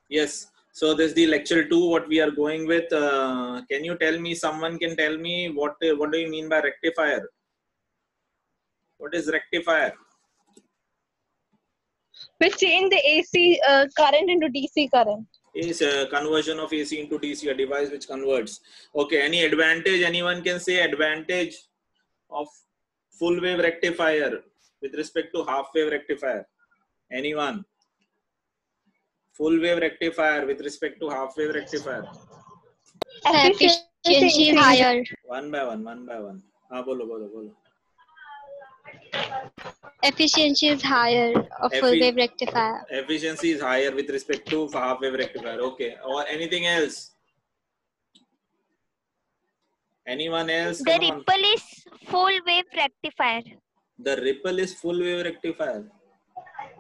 Yes. So this is the lecture 2. What we are going with? Can you tell me? Someone can tell me what do you mean by rectifier? What is rectifier? We change the AC current into DC current. Is a conversion of AC into DC, a device which converts. Okay. Any advantage? Anyone can say advantage of full wave rectifier with respect to half wave rectifier? Anyone? Full wave rectifier with respect to half wave rectifier? Efficiency higher. One by one. हाँ बोलो. Efficiency is higher of full wave rectifier. Efficiency is higher with respect to half wave rectifier. Okay. Or anything else? Anyone else? The ripple is full wave rectifier. The ripple is full wave rectifier.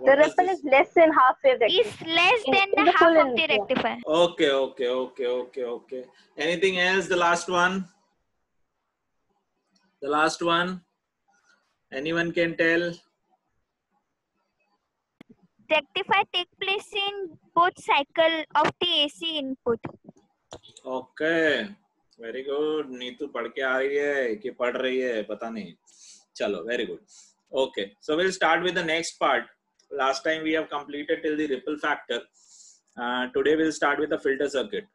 The ripple is less than half wave rectifier. Is less than the half of the rectifier. Okay. Anything else? The last one. Anyone can tell? Rectifier take place in both cycle of the AC input. Okay. Very good. Neetu पढ़ के आ रही है कि पढ़ रही है पता नहीं. चलो, very good. Okay. So we'll start with the next part. Last time we have completed till the ripple factor. Today we'll start with the filter circuit.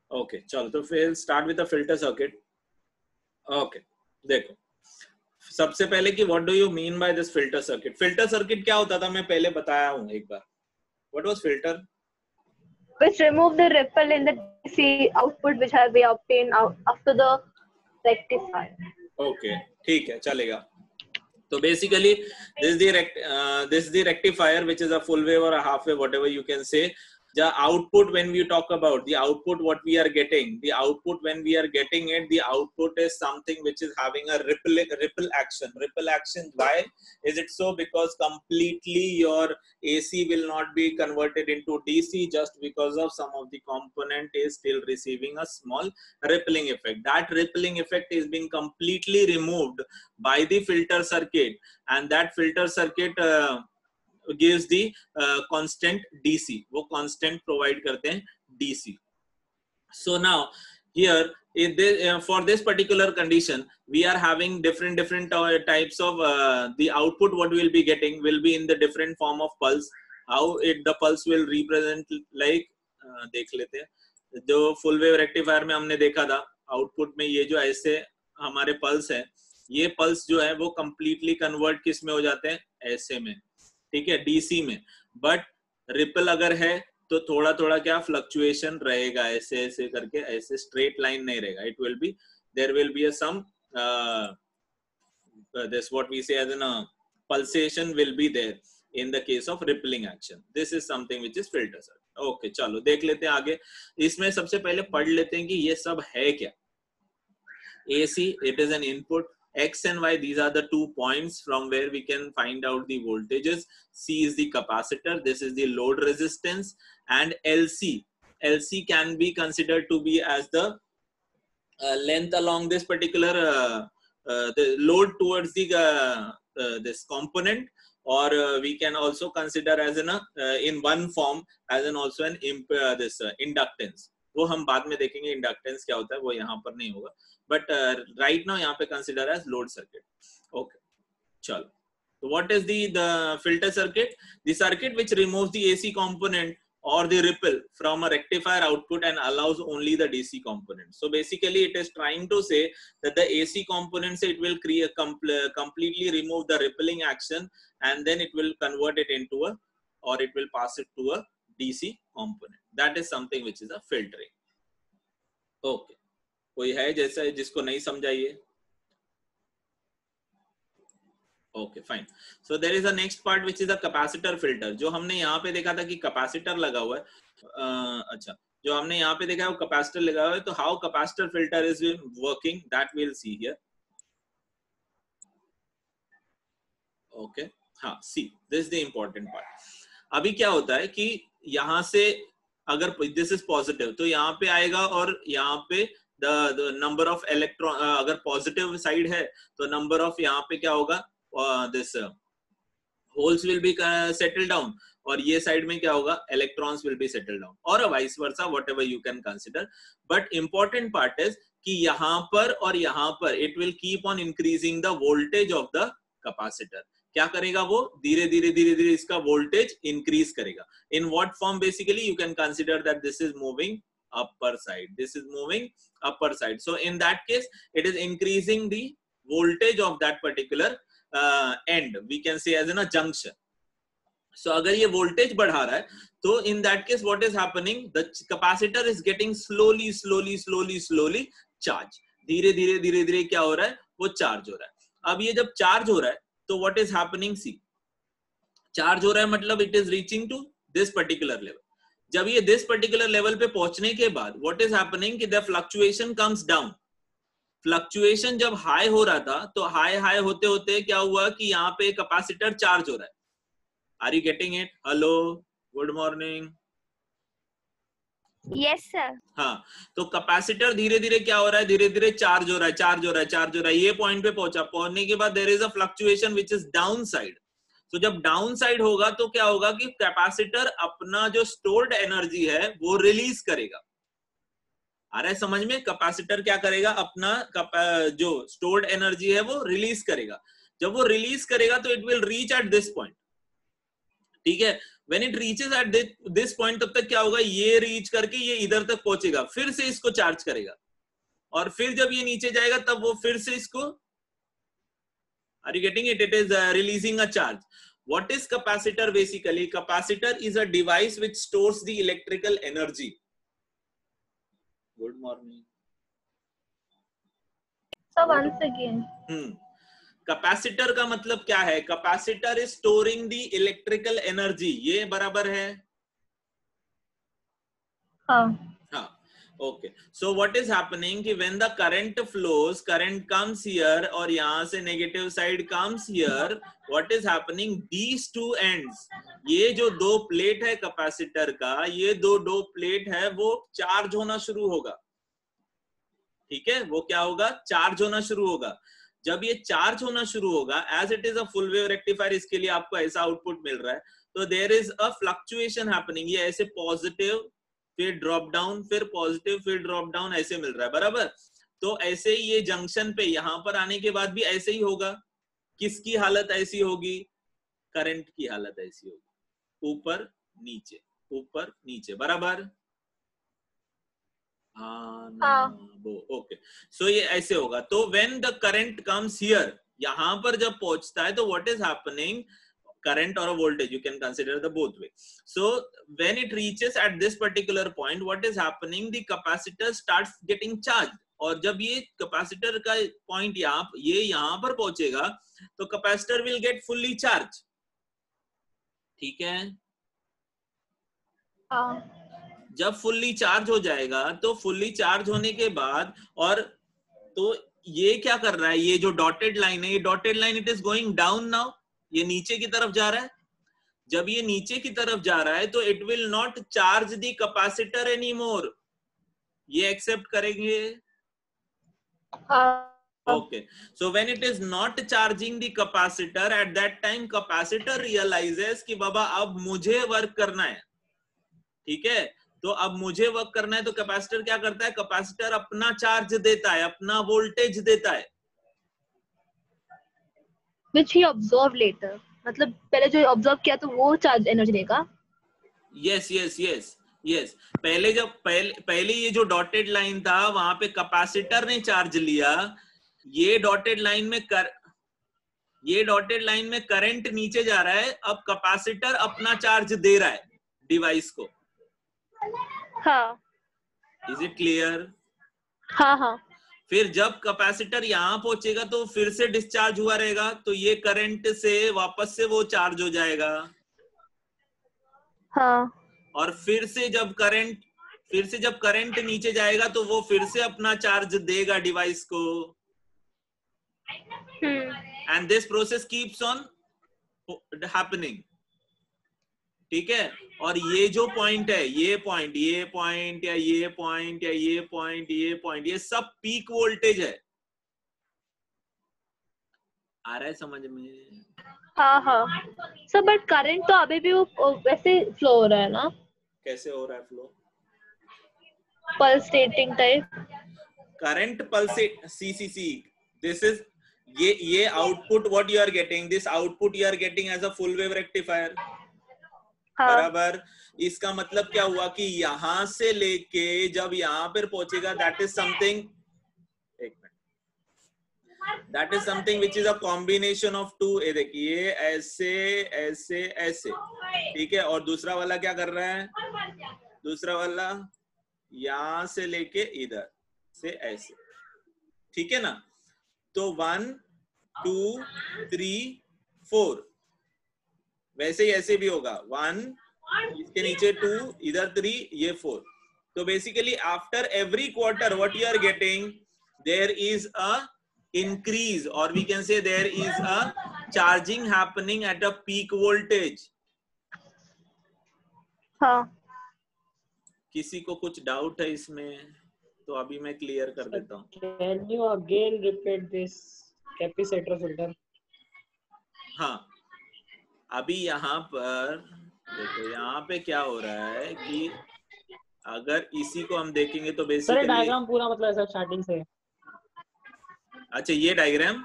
Okay. चलो तो we'll start with the filter circuit. Okay. देखो. सबसे पहले कि what do you mean by this filter circuit? Filter circuit क्या होता था मैं पहले बताया हूँ एक बार. What was filter? Which remove the ripple in the DC output which have been obtained after the rectifier. Okay, ठीक है चलेगा. So basically, this is the rectifier, which is a full wave or a half wave, whatever you can say. The output, when we talk about the output, what we are getting, the output when we are getting it, the output is something which is having a ripple action. Ripple action. Why is it so? Because completely your AC will not be converted into DC just because of some of the component is still receiving a small rippling effect. That rippling effect is being completely removed by the filter circuit, and that filter circuit gives the constant DC. वो constant provide करते हैं DC. So now here for this particular condition, we are having different types of the output. What we will be getting will be in the different form of pulse. How the pulse will represent, like देख लेते हैं. जो full wave rectifier में हमने देखा था, output में ये जो ऐसे हमारे pulse है, ये pulse जो है वो completely convert किस में हो जाते हैं, ऐसे में. ठीक है, डीसी में. बट रिपल अगर है तो थोड़ा थोड़ा क्या फ्लक्चुएशन रहेगा, ऐसे ऐसे करके, ऐसे स्ट्रेट लाइन नहीं रहेगा. It will be, there will be some this what we say as a pulsation will be there in the case of rippling action. This is something which is filter circuit. Okay, चलो देख लेते हैं आगे. इसमें सबसे पहले पढ़ लेते हैं कि ये सब है क्या. AC, it is an input. X and Y, these are the 2 points from where we can find out the voltages. C is the capacitor, this is the load resistance, and LC can be considered to be as the length along this particular the load towards the this component, or we can also consider as in one form as also an inductance. वो हम बाद में देखेंगे inductance क्या होता है, वो यहाँ पर नहीं होगा. बट राइट नाउ यहाँ पे consider as load circuit. Okay चलो. So what is the filter circuit? The circuit which removes the AC component or the ripple from a rectifier output and allows only the DC component. So basically it is trying to say that the AC components, it will create completely remove the rippling action, and then it will convert it into or it will pass it to a DC component. That is something which is a filtering. Okay. कोई है जैसा जिसको नहीं समझाइए. Okay, fine. So there is a next part which is a capacitor filter. जो हमने यहाँ पे देखा था कि कैपेसिटर लगा हुआ है. अच्छा, जो हमने यहाँ पे देखा है वो कैपेसिटर लगा हुआ है. तो how capacitor filter is working, that we'll see here. Okay, हाँ, see, this is the important part. अभी क्या होता है कि यहाँ से अगर this is positive तो यहाँ पे आएगा, और यहाँ पे the number of electron अगर positive side है तो number of यहाँ पे क्या होगा, this holes will be settled down, और ये साइड में क्या होगा, electrons will be settle down, और vice versa, whatever you can consider. But important part is कि यहाँ पर और यहाँ पर it will keep on increasing the voltage of the capacitor. क्या करेगा वो, धीरे धीरे धीरे धीरे इसका वोल्टेज इंक्रीज करेगा. In what form, basically you can consider that this is moving upper side, this is moving upper side. So in that case it is increasing the voltage of that particular end, we can say as in a junction. So अगर ये voltage बढ़ा रहा है तो in that case what is happening, the capacitor is getting slowly charge. धीरे धीरे धीरे धीरे क्या हो रहा है, वो चार्ज हो रहा है. अब ये जब चार्ज हो रहा है तो what is happening, see, charge हो रहा है मतलब it is reaching to this particular level. जब ये दिस पर्टिकुलर लेवल पे पहुंचने के बाद व्हाट इज हैपनिंग कि the fluctuation comes down. Fluctuation जब हाई हो रहा था तो हाई होते होते क्या हुआ कि यहाँ पे कैपेसिटर चार्ज हो रहा है. Are you getting it? Hello, good morning. Yes sir. हाँ, तो कैपेसिटर धीरे धीरे क्या हो रहा है, धीरे धीरे चार्ज हो रहा है. ये पॉइंट पे पहुंचने के बाद there is a fluctuation which is down side. तो जब डाउन साइड होगा तो क्या होगा कि कैपेसिटर अपना जो स्टोर्ड एनर्जी है वो रिलीज करेगा. आ रहा है समझ में? कैपेसिटर क्या करेगा, अपना जो स्टोर्ड एनर्जी है वो रिलीज करेगा. जब वो रिलीज करेगा तो it will reach at this point. ठीक है, when it reaches at this point तब तक क्या होगा, ये रीच करके ये इधर तक पहुंचेगा, फिर से इसको चार्ज करेगा, और फिर जब ये नीचे जाएगा तब वो फिर से इसको, are you getting it? It is releasing a charge. What is capacitor? Basically capacitor is a device which stores the electrical energy. Good morning. So once again, capacitor का मतलब क्या है? Capacitor is storing the electrical energy. ये बराबर है? हाँ. Okay, so what is happening कि when the current flows, current comes here और यहाँ से negative side comes here, what is happening, these two ends, ये जो दो प्लेट है कैपेसिटर का, ये दो प्लेट है वो चार्ज होना शुरू होगा. ठीक है, वो क्या होगा, चार्ज होना शुरू होगा. जब ये चार्ज होना शुरू होगा, as it is a full wave rectifier, इसके लिए आपको ऐसा आउटपुट मिल रहा है, तो there is a fluctuation happening. ये ऐसे पॉजिटिव फिर ड्रॉप डाउन, फिर पॉजिटिव, फिर ड्रॉप डाउन, ऐसे मिल रहा है बराबर. तो ऐसे ही ये जंक्शन पे यहाँ पर आने के बाद भी ऐसे ही होगा. किसकी हालत ऐसी होगी, करंट की हालत ऐसी होगी, ऊपर नीचे बराबर. ओके, सो ये ऐसे होगा. तो when the current comes here, यहाँ पर जब पहुंचता है तो what is happening, current or a voltage, you can consider the both way. So when it reaches at this particular point, what is happening, the capacitor starts getting charged. और जब ये capacitor का पॉइंट यहाँ पर पहुंचेगा तो capacitor will get fully charge. ठीक है, जब फुल्ली चार्ज हो जाएगा तो फुल्ली चार्ज होने के बाद, और तो ये क्या कर रहा है, ये जो डॉटेड लाइन है, ये dotted line it is going down now, ये नीचे की तरफ जा रहा है. जब ये नीचे की तरफ जा रहा है तो it will not charge the capacitor any more. ये एक्सेप्ट करेंगे? Okay, so when it is not charging the capacitor, at that time capacitor realizes कि बाबा अब मुझे वर्क करना है. ठीक है, तो अब मुझे वर्क करना है, तो कैपेसिटर क्या करता है, कैपेसिटर अपना चार्ज देता है, अपना वोल्टेज देता है. which he observed later, मतलब पहले जो ऑब्जर्व किया तो वो चार्ज एनर्जी देगा. यस, पहले ये जो डॉटेड लाइन था वहां पे कैपेसिटर ने चार्ज लिया. ये डॉटेड लाइन में करंट नीचे जा रहा है. अब कैपेसिटर अपना चार्ज दे रहा है डिवाइस को. हाँ, इज इट क्लियर? हाँ. फिर जब कैपेसिटर यहाँ पहुंचेगा तो फिर से डिस्चार्ज हुआ रहेगा, तो ये करंट से वापस से वो चार्ज हो जाएगा. हाँ. और फिर से जब करंट नीचे जाएगा तो वो फिर से अपना चार्ज देगा डिवाइस को. And this process keeps on happening. ठीक है, और ये जो पॉइंट है, ये पॉइंट या ये पॉइंट, ये सब पीक वोल्टेज है. आ रहा है समझ में? हाँ हाँ सर, बट करंट तो अभी भी वो वैसे फ्लो हो रहा है ना, कैसे हो रहा है flow? Pulsating type. Current pulsate, see this is, ये output what you are getting, this output you are getting as a full wave rectifier. हाँ बराबर। इसका मतलब क्या हुआ कि यहां से लेके जब यहां पर पहुंचेगा, दैट इज समथिंग, एक minute, that is something which is a combination of two. ये देखिए ऐसे ऐसे ऐसे, ठीक है। और दूसरा वाला क्या कर रहा है? दूसरा वाला यहां से लेके इधर से ऐसे, ठीक है ना। तो 1 2 3 4, वैसे ही ऐसे भी होगा, 1 इसके नीचे 2, इधर 3, ये 4। तो basically after every quarter what you are getting, there is a increase, or we can say there is a charging happening at a peak voltage. हाँ किसी को कुछ डाउट है इसमें तो अभी मैं क्लियर कर देता हूँ। Can you again repeat this capacitor filter? हाँ, अभी यहाँ पर देखो, यहाँ पे क्या हो रहा है कि अगर इसी को हम देखेंगे तो सर बेसिकली, डायग्राम पूरा मतलब ऐसा स्टार्टिंग से। अच्छा ये डायग्राम,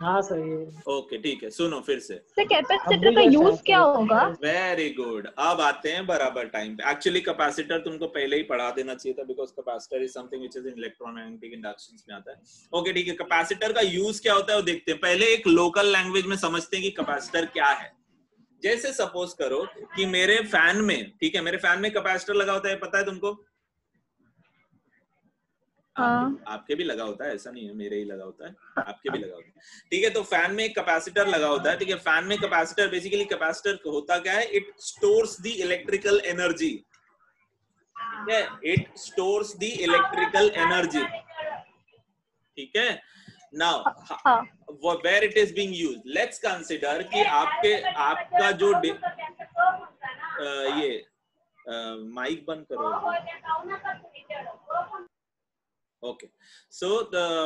हाँ सर ये। ओके ठीक है, सुनो फिर से। सर कैपेसिटर का यूज क्या होगा? वेरी गुड, अब आते हैं बराबर टाइम पे। एक्चुअली कैपेसिटर तुमको पहले ही पढ़ा देना चाहिए था, because capacitor is something which is in electromagnetic inductions में आता है। ओके ठीक है, कैपेसिटर का यूज क्या होता है वो देखते हैं। पहले एक लोकल लैंग्वेज में समझते हैं कि कैपेसिटर क्या है। जैसे सपोज करो कि मेरे फैन में, ठीक है, मेरे फैन में कैपेसिटर लगा होता है, पता है तुमको? आपके भी लगा होता है, ऐसा नहीं है मेरे ही लगा होता है, आपके भी लगा होता है, ठीक है। तो फैन में एक कैपेसिटर लगा होता है, ठीक है। फैन में कैपेसिटर, बेसिकली कैपेसिटर होता क्या है? It stores the electrical energy, ठीक है, it stores the electrical energy, ठीक है। Now where it is being used, let's consider कि आपका जो ये माइक बंद करो। Okay, so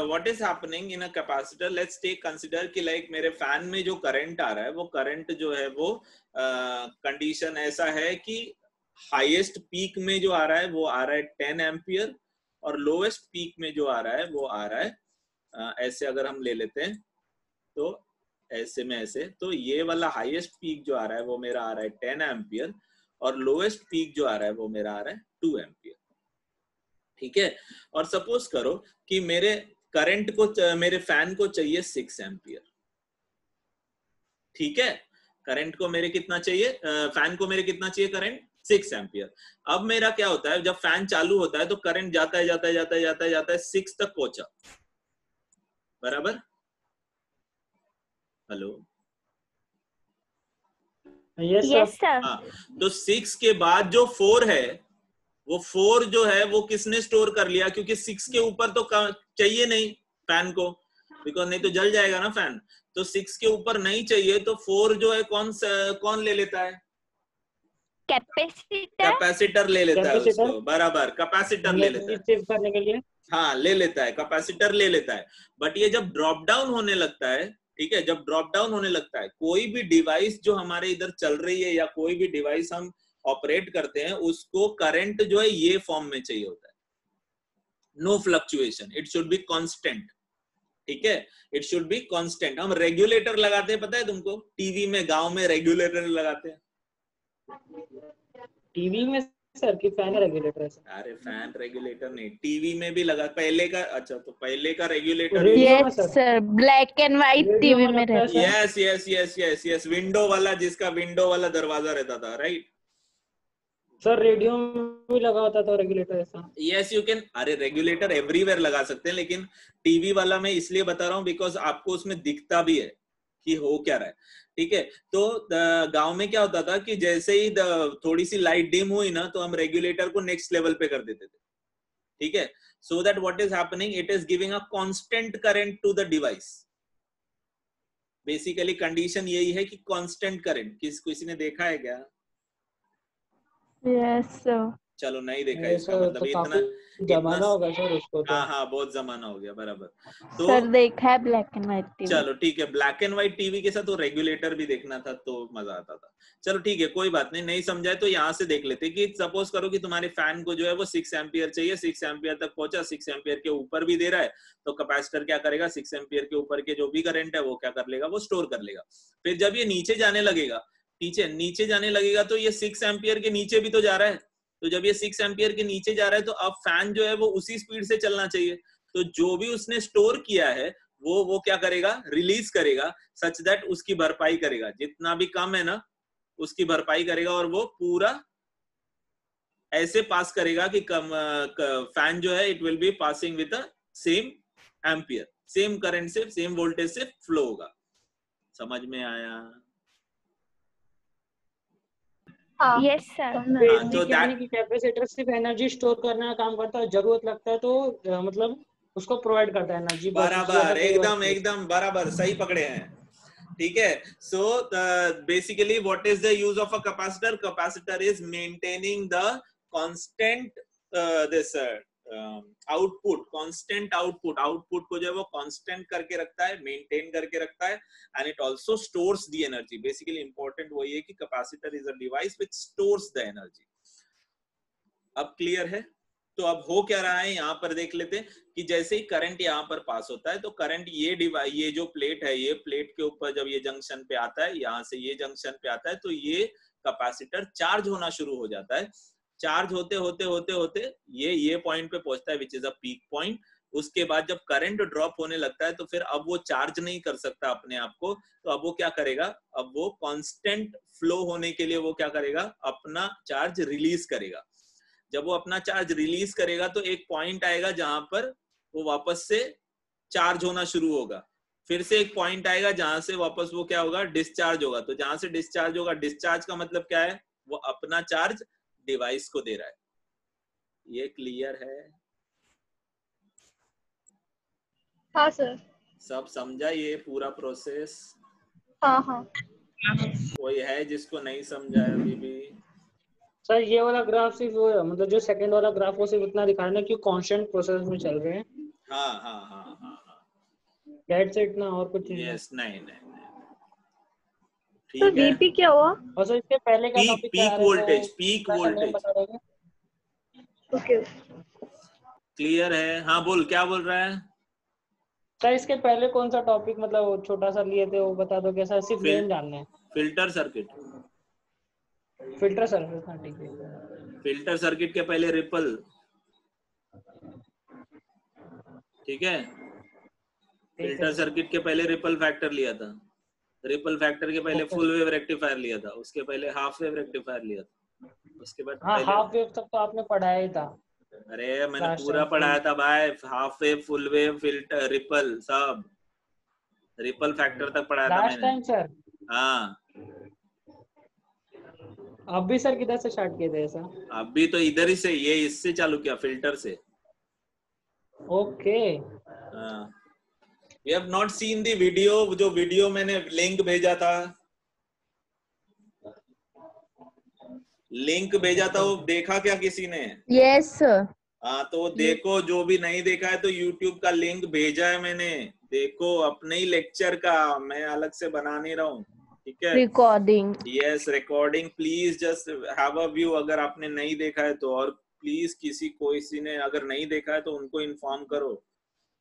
what is happening in a capacitor? Let's take consider कि like मेरे फैन में जो करंट आ रहा है, वो करंट जो है वो कंडीशन ऐसा है कि हाईएस्ट पीक में जो आ रहा है वो आ रहा है 10 एम्पियर, और लोएस्ट पीक में जो आ रहा है वो आ रहा है ऐसे अगर हम ले लेते हैं तो ऐसे में ऐसे, तो ये वाला हाईएस्ट पीक जो आ रहा है वो मेरा आ रहा है 10 एम्पियर, और लोएस्ट पीक जो आ रहा है वो मेरा आ रहा है 2 एम्पियर, ठीक है। और सपोज करो कि मेरे करंट को, मेरे फैन को चाहिए 6 एम्पियर, ठीक है। करंट को मेरे कितना चाहिए, फैन को मेरे कितना चाहिए करंट? 6 एम्पियर। अब मेरा क्या होता है, जब फैन चालू होता है तो करंट जाता है जाता है जाता है जाता है जाता है 6 तक पहुंचा, बराबर। Hello, yes sir. हाँ, तो 6 के बाद जो 4 है, वो 4 जो है वो किसने स्टोर कर लिया? क्योंकि 6 के ऊपर तो चाहिए नहीं फैन को, बिकॉज नहीं तो जल जाएगा ना फैन। तो 6 के ऊपर नहीं चाहिए, तो 4 जो है कौन ले लेता है? कैपेसिटर ले लेता है उसको, बराबर, कैपेसिटर ले लेता है करने के लिए। हाँ, ले लेता है, कैपेसिटर ले लेता है। बट ये जब ड्रॉप डाउन होने लगता है, ठीक है, जब ड्रॉप डाउन होने लगता है, कोई भी डिवाइस जो हमारे इधर चल रही है या कोई भी डिवाइस हम ऑपरेट करते हैं, उसको करंट जो है ये फॉर्म में चाहिए होता है, no fluctuation, it should be constant, ठीक है, इट शुड बी कांस्टेंट। हम रेगुलेटर लगाते हैं, पता है तुमको? टीवी में, गांव में रेगुलेटर लगाते हैं। टीवी में सर कि फैन रेगुलेटर है? अरे फैन रेगुलेटर नहीं, टीवी में भी लगा, पहले का, अच्छा तो पहले का regulator, yes sir, black and white TV में रहता है। Yes yes yes yes yes, window वाला, जिसका विंडो वाला दरवाजा रहता था, राइट सर। रेडियो में भी लगा होता था रेगुलेटर ऐसा? यस यू कैन, अरे रेगुलेटर एवरीवेयर लगा सकते हैं, लेकिन टीवी वाला मैं इसलिए बता रहा हूँ बिकॉज आपको उसमें दिखता भी है कि हो क्या रहा है, ठीक है। तो गांव में क्या होता था कि जैसे ही थोड़ी सी लाइट डिम हुई ना, तो हम रेगुलेटर को नेक्स्ट लेवल पे कर देते थे, ठीक है। So that what is happening, it is giving a constant current to the device. Basically condition यही है कि कांस्टेंट करंट, किसी ने देखा है क्या? Yes sir. चलो नहीं देखा अरे इसका सर, मतलब तो इतना काफी जमाना होगा सर उसको तो। हाँ हाँ बहुत जमाना हो गया बराबर। तो सर देखा है ब्लैक एंड व्हाइट टीवी। चलो ठीक है, ब्लैक एंड व्हाइट टीवी के साथ वो रेगुलेटर भी देखना था तो मजा आता था। चलो ठीक है कोई बात नहीं, नहीं समझाए तो यहाँ से देख लेते कि सपोज करो कि तुम्हारे फैन को जो है वो 6 एम्पियर चाहिए, 6 एम्पियर तक पहुंचा, 6 एम्पियर के ऊपर भी दे रहा है, तो कैपेसिटर क्या करेगा, 6 एम्पियर के ऊपर के जो भी करंट है वो क्या कर लेगा, वो स्टोर कर लेगा। फिर जब ये नीचे जाने लगेगा, नीचे जाने लगेगा तो ये 6 एम्पियर के नीचे भी तो जा रहा है, तो जब ये 6 एम्पियर के नीचे जा रहा है तो अब फैन जो है वो उसी स्पीड से चलना चाहिए, तो जो भी उसने स्टोर किया है वो क्या करेगा, रिलीज करेगा, सच दैट उसकी भरपाई करेगा, जितना भी कम है ना उसकी भरपाई करेगा, और वो पूरा ऐसे पास करेगा कि फैन जो है it will be passing with same ampere, same current से, सेम वोल्टेज से फ्लो होगा। समझ में आया? Yes sir. बेसिक यानी कि कैपेसिटर सिर्फ एनर्जी स्टोर करने का काम करता है, जरूरत लगता है तो मतलब उसको प्रोवाइड करता है एनर्जी। बराबर, एकदम बराबर सही पकड़े हैं। ठीक है, so basically what is the use of a capacitor? Capacitor is maintaining the constant this output, constant output को जो है वो कांस्टेंट करके रखता है, मेंटेन करके रखता है, and it also stores the energy. Basically important वही है कि capacitor is a device which stores the energy. अब क्लियर है? तो अब हो क्या रहा है यहाँ पर देख लेते हैं कि जैसे ही करंट यहाँ पर पास होता है तो करंट ये जो प्लेट है, ये प्लेट के ऊपर जब ये जंक्शन पे आता है, यहाँ से ये जंक्शन पे आता है, तो ये कैपेसिटर चार्ज होना शुरू हो जाता है। चार्ज होते होते होते होते ये पॉइंट पे पहुंचता है विच इज अ पीक पॉइंट। उसके बाद जब करंट ड्रॉप होने लगता है तो फिर अब वो चार्ज नहीं कर सकता अपने आप को, तो अब वो क्या करेगा, अब वो कांस्टेंट फ्लो होने के लिए वो क्या करेगा, अपना चार्ज रिलीज करेगा। जब वो अपना चार्ज रिलीज करेगा तो एक पॉइंट आएगा जहां पर वो वापस से चार्ज होना शुरू होगा, फिर से एक पॉइंट आएगा जहां से वापस वो क्या होगा, डिस्चार्ज होगा। तो जहां से डिस्चार्ज होगा, डिस्चार्ज का मतलब क्या है, वो अपना चार्ज डिवाइस को दे रहा है। ये क्लियर है? हाँ सर। सब समझा ये पूरा प्रोसेस? हाँ। कोई है जिसको नहीं समझा है अभी भी? सर ये वाला ग्राफ सिर्फ वो मतलब जो सेकंड वाला ग्राफ वो सिर्फ इतना दिखाना कि कांस्टेंट प्रोसेस में चल रहे हैं। हाँ दैट्स इट ना, और कुछ नहीं? यस, नहीं तो ठीक है। वीपी क्या हुआ? और सर इसके पहले का टॉपिक क्या peak voltage, peak voltage okay clear है? हाँ बोल, क्या बोल रहा है? सर इसके पहले कौन सा टॉपिक मतलब छोटा सा लिए थे वो बता दो कैसा, सिर्फ नेम जानना है। Filter circuit. फिल्टर सर्किट, हाँ ठीक है। फिल्टर सर्किट के पहले रिपल, ठीक है। फिल्टर सर्किट के पहले रिपल फैक्टर लिया था, रिपल फैक्टर के पहले फुल वेव रेक्टिफायर लिया था, उसके पहले हाफ वेव रेक्टिफायर लिया था, उसके बाद हाफ वेव तक तो आपने पढ़ाया ही था। अरे मैंने पूरा पढ़ाया था भाई, half wave, full wave, filter, ripple, सब रिपल फैक्टर तक पढ़ाया था मैंने। Time sir? हाँ। अब भी सर किधर से स्टार्ट किए थे ऐसा? अभी तो इधर ही से, ये इससे चालू किया, फिल्टर से। Okay. We have not seen the video, जो वीडियो मैंने लिंक भेजा था, लिंक भेजा था, वो देखा क्या किसी ने? Yes sir. हाँ तो देखो, जो भी नहीं देखा है तो YouTube का लिंक भेजा है मैंने, देखो अपने ही लेक्चर का, मैं अलग से बना नहीं रहा हूँ, ठीक है। Recording, yes recording, please just have a view अगर आपने नहीं देखा है तो, और प्लीज किसी ने अगर नहीं देखा है तो उनको इन्फॉर्म करो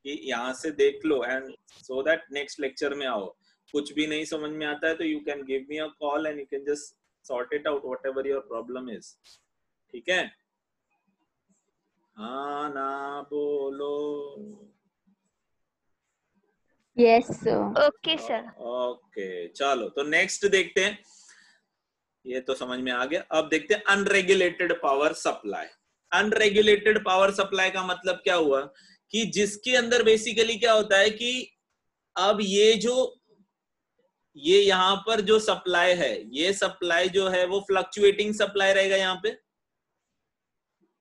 कि यहाँ से देख लो, and so that next lecture में आओ। कुछ भी नहीं समझ में आता है तो you can give me a call and you can just sort it out whatever your problem is, ठीक है। हाँ ना बोलो। Yes sir. Okay sir. Okay चलो, तो नेक्स्ट देखते हैं, ये तो समझ में आ गया। अब देखते हैं unregulated power supply. Unregulated power supply का मतलब क्या हुआ कि जिसके अंदर बेसिकली क्या होता है कि अब ये यहाँ पर जो सप्लाई है, ये सप्लाई जो है वो फ्लक्चुएटिंग सप्लाई रहेगा यहाँ पे,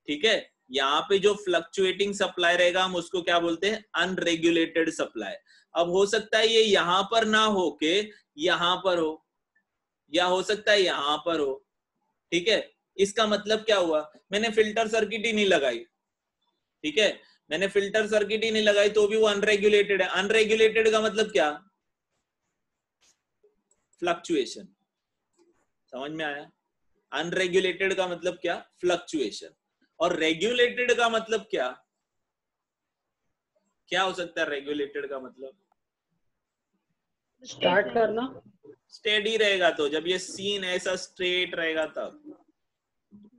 ठीक है। यहाँ पे जो फ्लक्चुएटिंग सप्लाई रहेगा हम उसको क्या बोलते हैं, अनरेगुलेटेड सप्लाई। अब हो सकता है ये यहाँ पर ना हो के यहाँ पर हो, या हो सकता है यहाँ पर हो, ठीक है। इसका मतलब क्या हुआ, मैंने फिल्टर सर्किट ही नहीं लगाई, ठीक है, मैंने फिल्टर सर्किट ही नहीं लगाई तो भी वो अनरेगुलेटेड है। अनरेगुलेटेड का मतलब क्या, फ्लक्चुएशन, समझ में आया? अनरेगुलेटेड का मतलब क्या, फ्लक्चुएशन। और रेगुलेटेड का मतलब क्या, क्या हो सकता है रेगुलेटेड का मतलब? स्टार्ट करना, स्टेडी रहेगा, तो जब ये सीन ऐसा स्ट्रेट रहेगा तब,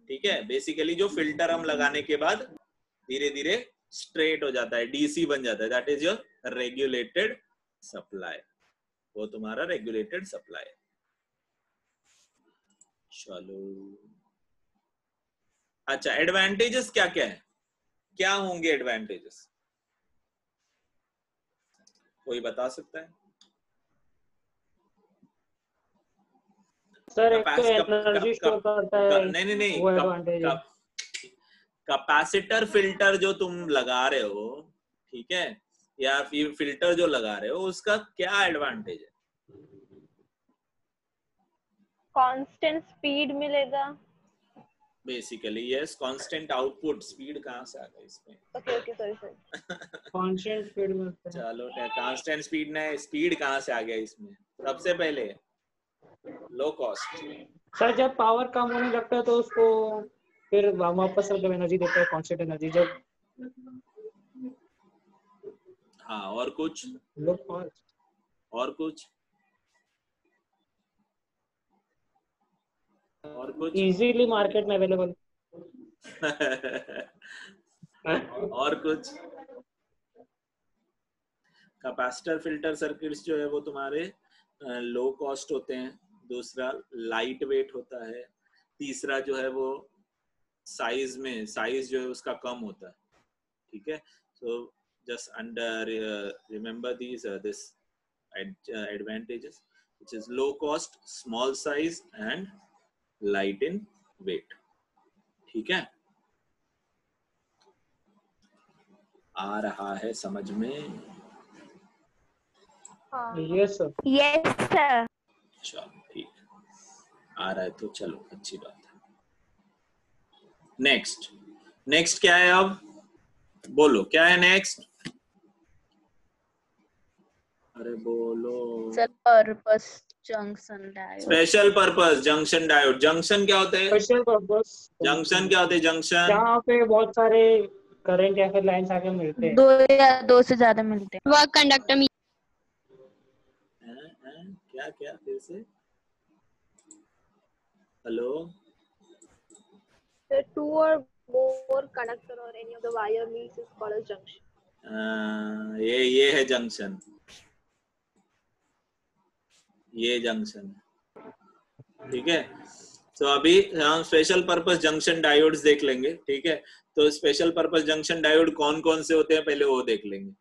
ठीक है। बेसिकली जो फिल्टर हम लगाने के बाद धीरे धीरे स्ट्रेट हो जाता है, डीसी बन जाता है, that is your regulated supply, वो तुम्हारा रेगुलेटेड सप्लाई। चलो अच्छा, एडवांटेजेस क्या क्या है, क्या होंगे एडवांटेजेस, कोई बता सकता है? सर एक तो एनर्जी स्टोर करता है, नहीं वो एडवांटेज है। कैपेसिटर फिल्टर जो तुम लगा रहे हो, ठीक है, या फिर फिल्टर जो लगा रहे हो, उसका क्या एडवांटेज है? कांस्टेंट स्पीड मिलेगा। Basically yes, constant output. Speed कहाँ से आ गई इसमें? ओके सॉरी कांस्टेंट स्पीड मिलता है। चलो कांस्टेंट स्पीड ने, स्पीड कहाँ से आ गया इसमें? सबसे पहले लो कॉस्ट। सर जब पावर कम होने लगता है तो उसको फिर वापस जब एनर्जी देता है, कांस्टेंट एनर्जी जब। हाँ, और कुछ? लो कॉस्ट, और कुछ? और कुछ? इजीली मार्केट में अवेलेबल। और कुछ? कैपेसिटर फिल्टर सर्किट्स जो है वो तुम्हारे लो कॉस्ट होते हैं, दूसरा लाइट वेट होता है, तीसरा जो है वो साइज में, साइज जो है उसका कम होता है, ठीक है। So just under remember this advantages, which is low cost, small size and light in weight, ठीक है। आ रहा है समझ में? Yes sir. Yes, sir. चलो ठीक, आ रहा है तो चलो अच्छी बात है। नेक्स्ट, नेक्स्ट क्या है, अब बोलो क्या है नेक्स्ट? अरे बोलो। Purpose junction diode. Special purpose junction diode. Junction क्या होते हैं? स्पेशल पर्पस जंक्शन क्या होते हैं? जंक्शन जहाँ पे बहुत सारे करंट या फिर लाइंस आके मिलते हैं। दो या दो से ज्यादा मिलते हैं। वह कंडक्टर में क्या क्या फिर से? Hello, The two or more conductor or any of the wire meets is called as junction. ये है जंक्शन, ये जंक्शन, ठीक है। तो अभी हम स्पेशल पर्पस जंक्शन डायोड्स देख लेंगे, ठीक है। तो स्पेशल पर्पस जंक्शन डायोड कौन कौन से होते हैं पहले वो देख लेंगे।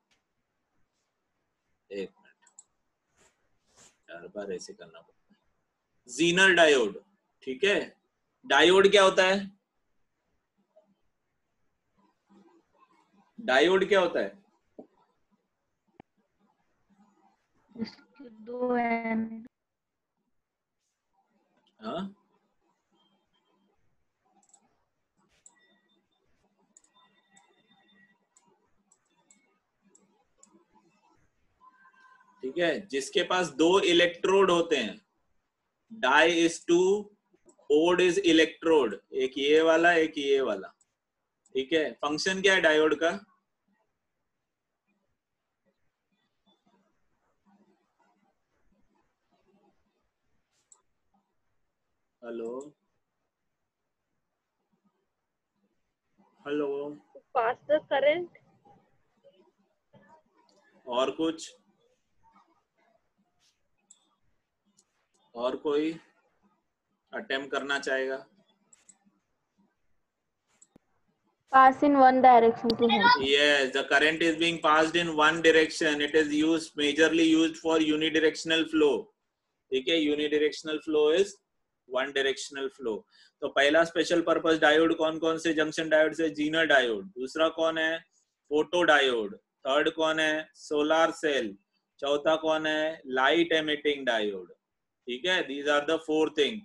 एक मिनट, 4 बार ऐसे करना पड़ता है। जीनर डायोड, ठीक है। डायोड क्या होता है? डायोड क्या होता है? इसके दो एन। हाँ, ठीक है, जिसके पास 2 इलेक्ट्रोड होते हैं। Di is 2, ode is electrode, एक ये वाला एक ये वाला, ठीक है। फंक्शन क्या है डायोड का? Hello hello, Pass the current. और कुछ? और कोई अटेम्प्ट करना चाहेगा? Pass in one direction to help. Yes, the current is being passed in one direction. It is used, majorly used for unidirectional flow. ठीक है, unidirectional flow is one directional flow. तो पहला स्पेशल पर्पस डायोड कौन कौन से junction diode से? Zener diode. दूसरा कौन है? Photo diode. थर्ड कौन है? Solar cell. चौथा कौन है? लाइट एमिटिंग डायोड, ठीक है। These are the 4 things.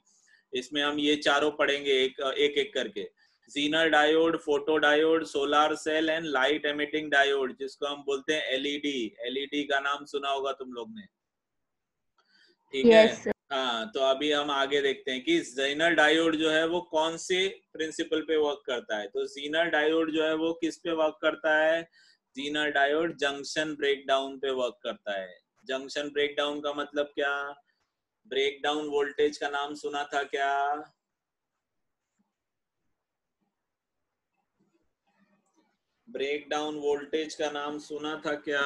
इसमें हम ये चारों पढ़ेंगे एक एक करके। Zener diode, photo diode, solar cell and light emitting diode, जिसको हम बोलते हैं एलईडी। एलईडी का नाम सुना होगा तुम लोग ने, ठीक Yes. है। हाँ, तो अभी हम आगे देखते हैं कि जीनर डायोड जो है वो कौन से प्रिंसिपल पे वर्क करता है। तो जीनर डायोड जो है वो किस पे वर्क करता है? जीनर डायोड जंक्शन ब्रेकडाउन पे वर्क करता है। जंक्शन ब्रेकडाउन का मतलब क्या? ब्रेकडाउन वोल्टेज का नाम सुना था क्या? ब्रेकडाउन वोल्टेज का नाम सुना था क्या?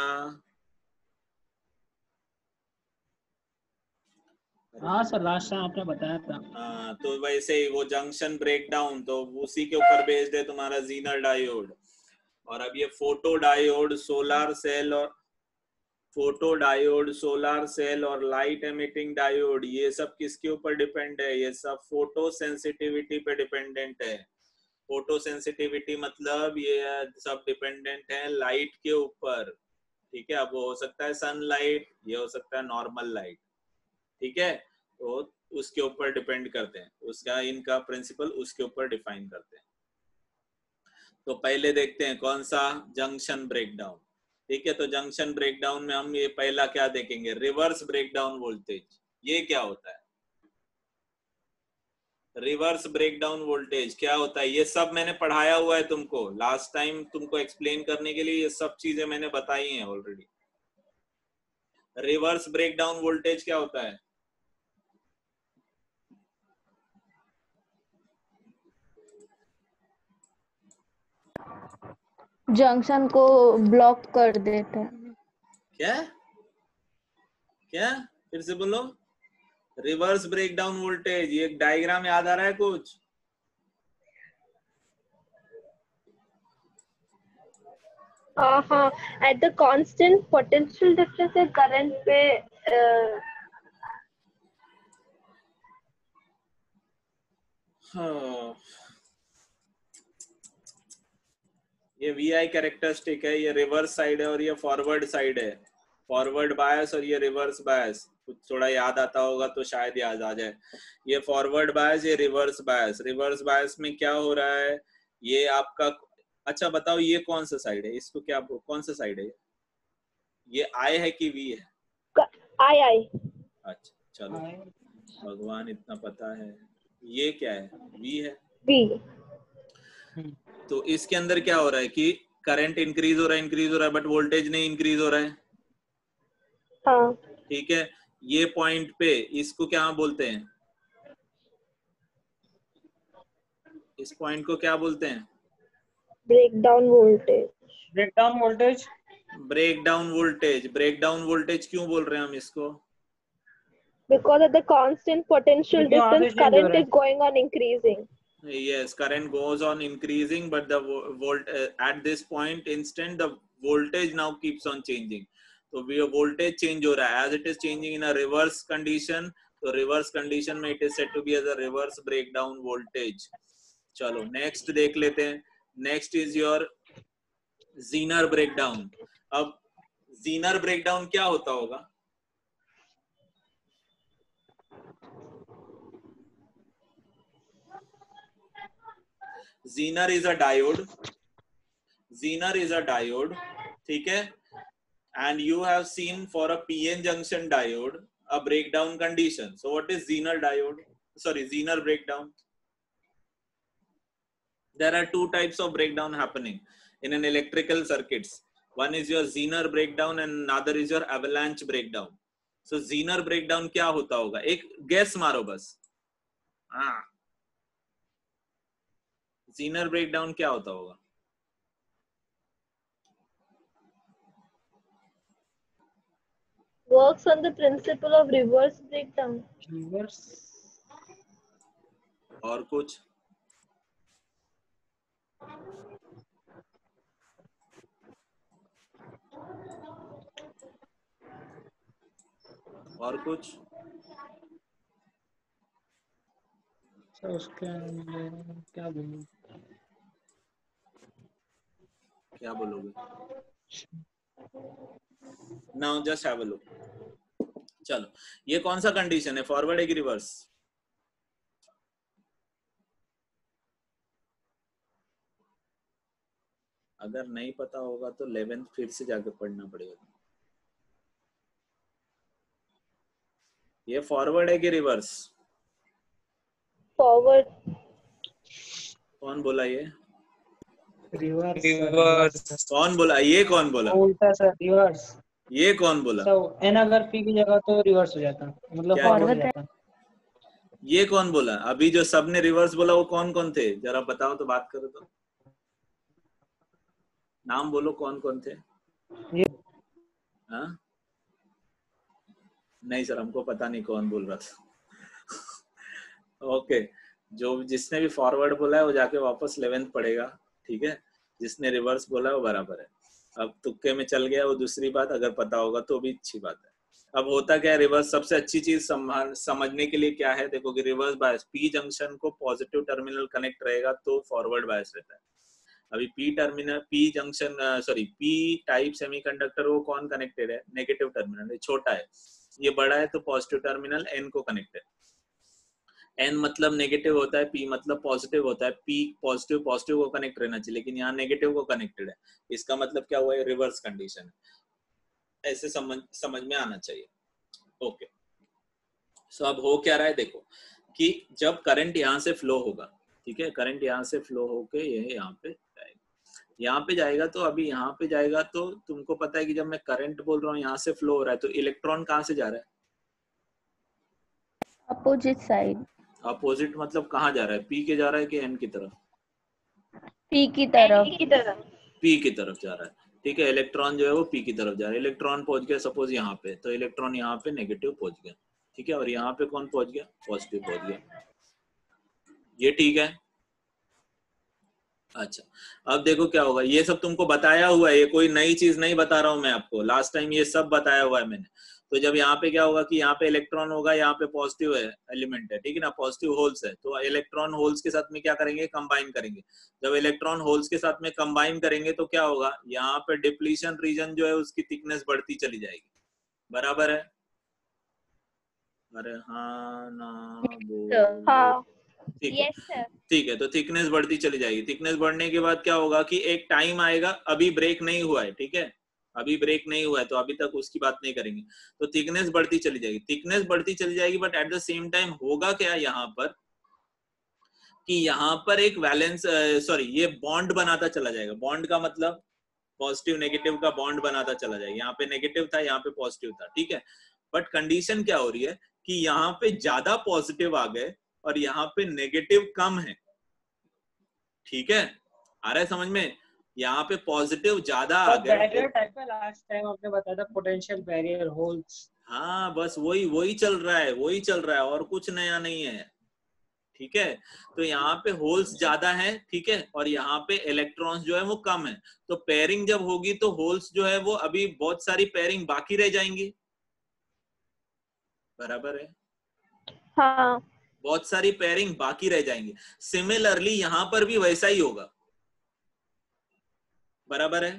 हाँ सर, लास्ट टाइम आपने बताया था। हाँ, तो वैसे ही वो जंक्शन ब्रेकडाउन, तो उसी के ऊपर बेस्ड है तुम्हारा जीनर डायोड। और अब ये फोटो डायोड, सोलर सेल और लाइट एमिटिंग डायोड, ये सब किसके ऊपर डिपेंड है? ये सब फोटो सेंसिटिविटी पे डिपेंडेंट है। फोटो सेंसिटिविटी मतलब ये सब डिपेंडेंट है लाइट के ऊपर, ठीक है। अब वो हो सकता है सनलाइट, ये हो सकता है नॉर्मल लाइट, ठीक है। तो उसके ऊपर डिपेंड करते हैं, उसका इनका प्रिंसिपल उसके ऊपर डिफाइन करते हैं। तो पहले देखते हैं कौन सा, जंक्शन ब्रेकडाउन, ठीक है। तो जंक्शन ब्रेकडाउन में हम ये पहला क्या देखेंगे? Reverse breakdown voltage. ये क्या होता है? रिवर्स ब्रेकडाउन वोल्टेज क्या होता है? ये सब मैंने पढ़ाया हुआ है तुमको, लास्ट टाइम तुमको एक्सप्लेन करने के लिए ये सब चीजें मैंने बताई हैं ऑलरेडी। रिवर्स ब्रेकडाउन वोल्टेज क्या होता है? जंक्शन को ब्लॉक कर देता है। क्या क्या? फिर से बोलो। रिवर्स ब्रेकडाउन वोल्टेज, ये डायग्राम याद आ रहा है कुछ? हाँ, at the constant potential difference है current पे हाँ, ये VI कैरेक्टरिस्टिक है, ये रिवर्स साइड है और ये फॉरवर्ड साइड है। फॉरवर्ड बायस और ये रिवर्स बायस, कुछ थोड़ा याद आता होगा तो शायद याद आ जाए। ये फॉरवर्ड बायस, ये रिवर्स बायस। रिवर्स बायस में क्या हो रहा है? ये आपका, अच्छा बताओ ये कौन सा साइड है? इसको क्या, कौन सा साइड है? ये I है कि V है? I अच्छा चलो, भगवान इतना पता है। ये क्या है? V है। V। तो इसके अंदर क्या हो रहा है कि करंट इंक्रीज हो रहा है बट वोल्टेज नहीं इंक्रीज हो रहा है, हाँ, ठीक है। ये पॉइंट पे इसको क्या बोलते हैं? इस पॉइंट को क्या बोलते हैं? breakdown voltage। Breakdown voltage. Breakdown voltage. Breakdown voltage क्यों बोल रहे हैं हम इसको? Because at the constant potential difference, current is going on increasing. Yes, current goes on increasing, but the volt at this point instant the voltage now keeps on changing. तो voltage change हो रहा है, as it is changing in a reverse condition. तो reverse condition में it is said to be as a reverse breakdown voltage. चलो next देख लेते हैं। Next is your Zener breakdown. अब Zener breakdown क्या होता होगा? Zener is a diode. Zener is a diode, ठीक है। And you have seen for a PN junction diode a breakdown condition. So what is Zener diode? Sorry, Zener breakdown. There are two types of breakdown happening in an electrical circuits. One is your Zener breakdown and another is your avalanche breakdown. So Zener breakdown क्या होता होगा? एक guess मारो बस। हाँ, Zener breakdown क्या होता होगा? Works on the principle of reverse breakdown. और कुछ? और कुछ? उसके क्या बोलूं? क्या बोलोगे? Now just have a look. चलो, ये कौन सा कंडीशन है? फॉरवर्ड है कि रिवर्स? अगर नहीं पता होगा तो 11th फिर से जाके पढ़ना पड़ेगा। ये फॉरवर्ड है कि रिवर्स? फॉरवर्ड। कौन बोला ये? रिवर्स। कौन बोला ये? कौन बोला? उल्टा सर, रिवर्स। ये कौन बोला? तो एन अगर पी की जगह तो रिवर्स हो जाता, मतलब क्या? फॉरवर्ड हो जाता। ये कौन बोला? अभी जो सबने रिवर्स बोला वो कौन कौन थे? जरा बताओ तो, बात करो तो, नाम बोलो कौन कौन थे? हाँ? नहीं सर, हमको पता नहीं कौन बोल रहा था। ओके, जो जिसने भी फॉरवर्ड बोला है वो जाके वापस 11th पढ़ेगा, ठीक है? जिसने रिवर्स बोला है वो बराबर है। अब तुक्के में चल गया वो दूसरी बात, अगर पता होगा तो भी अच्छी बात है। अब होता क्या है रिवर्स? सबसे अच्छी चीज समझने के लिए क्या है, देखो कि रिवर्स बायस पी जंक्शन को पॉजिटिव टर्मिनल कनेक्ट रहेगा तो फॉरवर्ड बायस रहता है। अभी P terminal, P junction, sorry P type semiconductor वो कौन कनेक्टेड है? Negative terminal. ये छोटा है, ये बड़ा है तो पॉजिटिव टर्मिनल एन को कनेक्ट है। एन मतलब नेगेटिव होता है, पी मतलब पॉजिटिव होता है। पी पॉजिटिव को कनेक्ट रहना चाहिए, लेकिन यहाँ नेगेटिव को कनेक्टेड है। इसका मतलब क्या हुआ है? रिवर्स कंडीशन है। ऐसे समझ में आना चाहिए। ओके, सो अब हो क्या रहा है देखो कि जब करंट यहाँ से फ्लो होगा, ठीक है, करंट यहाँ से फ्लो होके ये यहाँ पे जाएगा, यहाँ पे जाएगा। तो अभी यहाँ पे जाएगा तो तुमको पता है कि जब मैं करंट बोल रहा हूँ यहाँ से फ्लो हो रहा है, तो इलेक्ट्रॉन कहाँ से जा रहा है? Opposite side. अपोजिट मतलब कहाँ जा रहा है? पी के जा रहा है कि एन की तरफ? पी की तरफ। पी की तरफ जा रहा है, ठीक है। इलेक्ट्रॉन जो है वो पी की तरफ जा रहा है। इलेक्ट्रॉन पहुंच गया सपोज यहाँ पे, तो इलेक्ट्रॉन यहाँ पे नेगेटिव पहुंच गया, ठीक है। और यहाँ पे कौन पहुंच गया? पॉजिटिव पहुंच गया। ये ठीक है। अच्छा, अब देखो क्या होगा। ये सब तुमको बताया हुआ है, ये कोई नई चीज नहीं बता रहा हूं मैं आपको, लास्ट टाइम ये सब बताया हुआ है मैंने। तो जब यहाँ पे क्या होगा कि यहाँ पे इलेक्ट्रॉन होगा, यहाँ पे पॉजिटिव है एलिमेंट है, ठीक है ना, पॉजिटिव होल्स है, तो इलेक्ट्रॉन होल्स के साथ में क्या करेंगे? कंबाइन करेंगे। जब इलेक्ट्रॉन होल्स के साथ में कंबाइन करेंगे तो क्या होगा? यहाँ पे डिप्लीशन रीजन जो है उसकी थिकनेस बढ़ती चली जाएगी, बराबर है? अरे हाँ ना बोलो। हाँ। ठीक है, यस सर। ठीक है। तो थिकनेस बढ़ती चली जाएगी। थिकनेस बढ़ने के बाद क्या होगा कि एक टाइम आएगा, अभी ब्रेक नहीं हुआ है, ठीक है, अभी ब्रेक नहीं हुआ है तो अभी तक उसकी बात नहीं करेंगे। तो थिकनेस बढ़ती चली जाएगी, थिकनेस बढ़ती चली जाएगी, but at the same time होगा क्या यहाँ पर कि यहाँ पर एक वैलेंस, सॉरी, ये बॉन्ड बनाता चला जाएगा। बॉन्ड का मतलब पॉजिटिव नेगेटिव का बॉन्ड बनाता चला जाएगा। यहाँ पे नेगेटिव था, यहाँ पे पॉजिटिव था, ठीक है। बट कंडीशन क्या हो रही है कि यहाँ पे ज्यादा पॉजिटिव आ गए और यहाँ पे नेगेटिव कम है, ठीक है। आ रहा है समझ में? यहाँ पे पॉजिटिव ज्यादा आ गए। बैरियर टाइप का लास्ट टाइम आपने बताया था, पोटेंशियल बैरियर होल्स। हाँ, बस वही चल रहा है, वही चल रहा है, और कुछ नया नहीं है, ठीक है। तो यहाँ पे होल्स ज्यादा है, ठीक है, और यहाँ पे इलेक्ट्रॉन्स जो है वो कम है। तो पेयरिंग जब होगी तो होल्स जो है वो, अभी बहुत सारी पेयरिंग बाकी रह जाएंगी, बराबर है? हाँ। बहुत सारी पेयरिंग बाकी रह जाएंगी। सिमिलरली यहाँ पर भी वैसा ही होगा, बराबर है?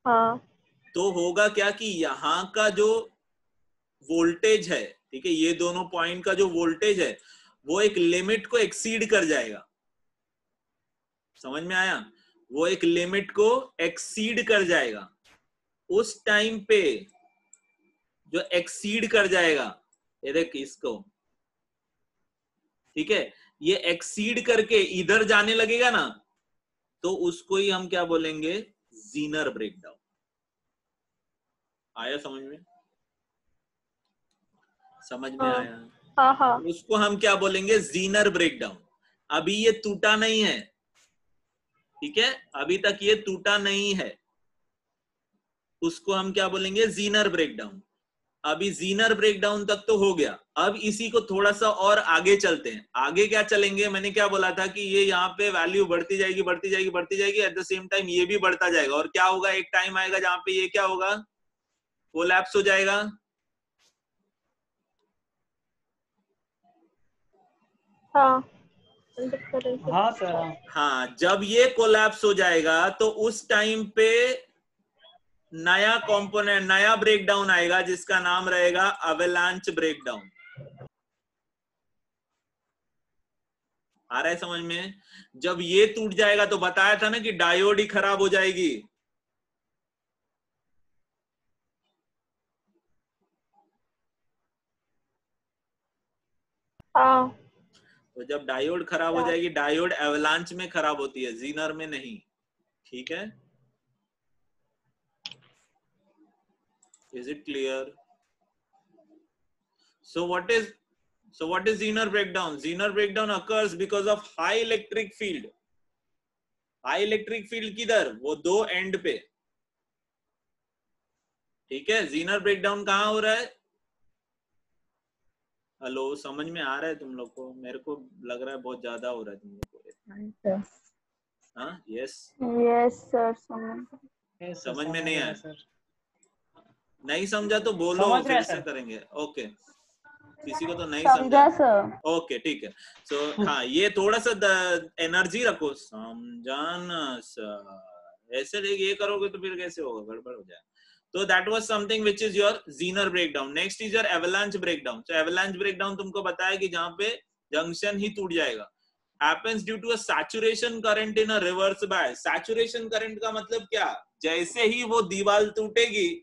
हाँ। तो होगा क्या कि यहाँ का जो वोल्टेज है, ठीक है, ये दोनों पॉइंट का जो वोल्टेज है वो एक लिमिट को एक्सीड कर जाएगा। समझ में आया? वो एक लिमिट को एक्सीड कर जाएगा। उस टाइम पे जो एक्सीड कर जाएगा, ये देख इसको, ठीक है, ये एक्सीड करके इधर जाने लगेगा ना, तो उसको ही हम क्या बोलेंगे? Zener breakdown. आया समझ में? समझ में हाँ। आया? हाँ। हाँ। उसको हम क्या बोलेंगे? Zener breakdown. अभी ये टूटा नहीं है, ठीक है, अभी तक ये टूटा नहीं है, उसको हम क्या बोलेंगे? Zener breakdown. अभी जीनर ब्रेकडाउन तक तो हो गया, अब इसी को थोड़ा सा और आगे चलते हैं। आगे क्या चलेंगे? मैंने क्या बोला था कि ये यहाँ पे वैल्यू बढ़ती जाएगी, बढ़ती जाएगी, बढ़ती जाएगी, एट द सेम टाइम ये भी बढ़ता जाएगा। और क्या होगा? एक टाइम आएगा जहां पे ये क्या होगा? कोलैप्स हो जाएगा। हाँ। हाँ सर। हाँ, जब ये कोलैप्स हो जाएगा तो उस टाइम पे नया कंपोनेंट, नया ब्रेकडाउन आएगा जिसका नाम रहेगा अवेलांच ब्रेकडाउन। आ रहा है समझ में? जब ये टूट जाएगा तो बताया था ना कि डायोड ही खराब हो जाएगी। हाँ। तो जब डायोड खराब हो जाएगी, डायोड एवलांच में खराब होती है, जीनर में नहीं। ठीक है, is it clear? So what is Zener breakdown? Zener breakdown occurs because of high electric field. High electric field किधर? वो दो एंड पे। ठीक है, Zener breakdown कहाँ हो रहा है? हेलो, समझ में आ रहा है तुम लोग को? मेरे को लग रहा है बहुत ज्यादा हो रहा है तुम लोग को। हाँ, यस सर समझ में नहीं आया? नहीं समझा तो बोलो, फिर से करेंगे। ओके, किसी को तो नहीं समझा सर। ओके ठीक है। सो हाँ, ये थोड़ा सा एनर्जी रखो, समझाना सर। ऐसे ये करोगे तो फिर कैसे होगा, गड़बड़ हो जाए। तो that was something which is your Zener breakdown. Next is your avalanche breakdown. So avalanche breakdown तुमको बताया कि जहां पे जंक्शन ही टूट जाएगा। happens due to a saturation current in a reverse bias. saturation current का मतलब क्या? जैसे ही वो दीवार टूटेगी,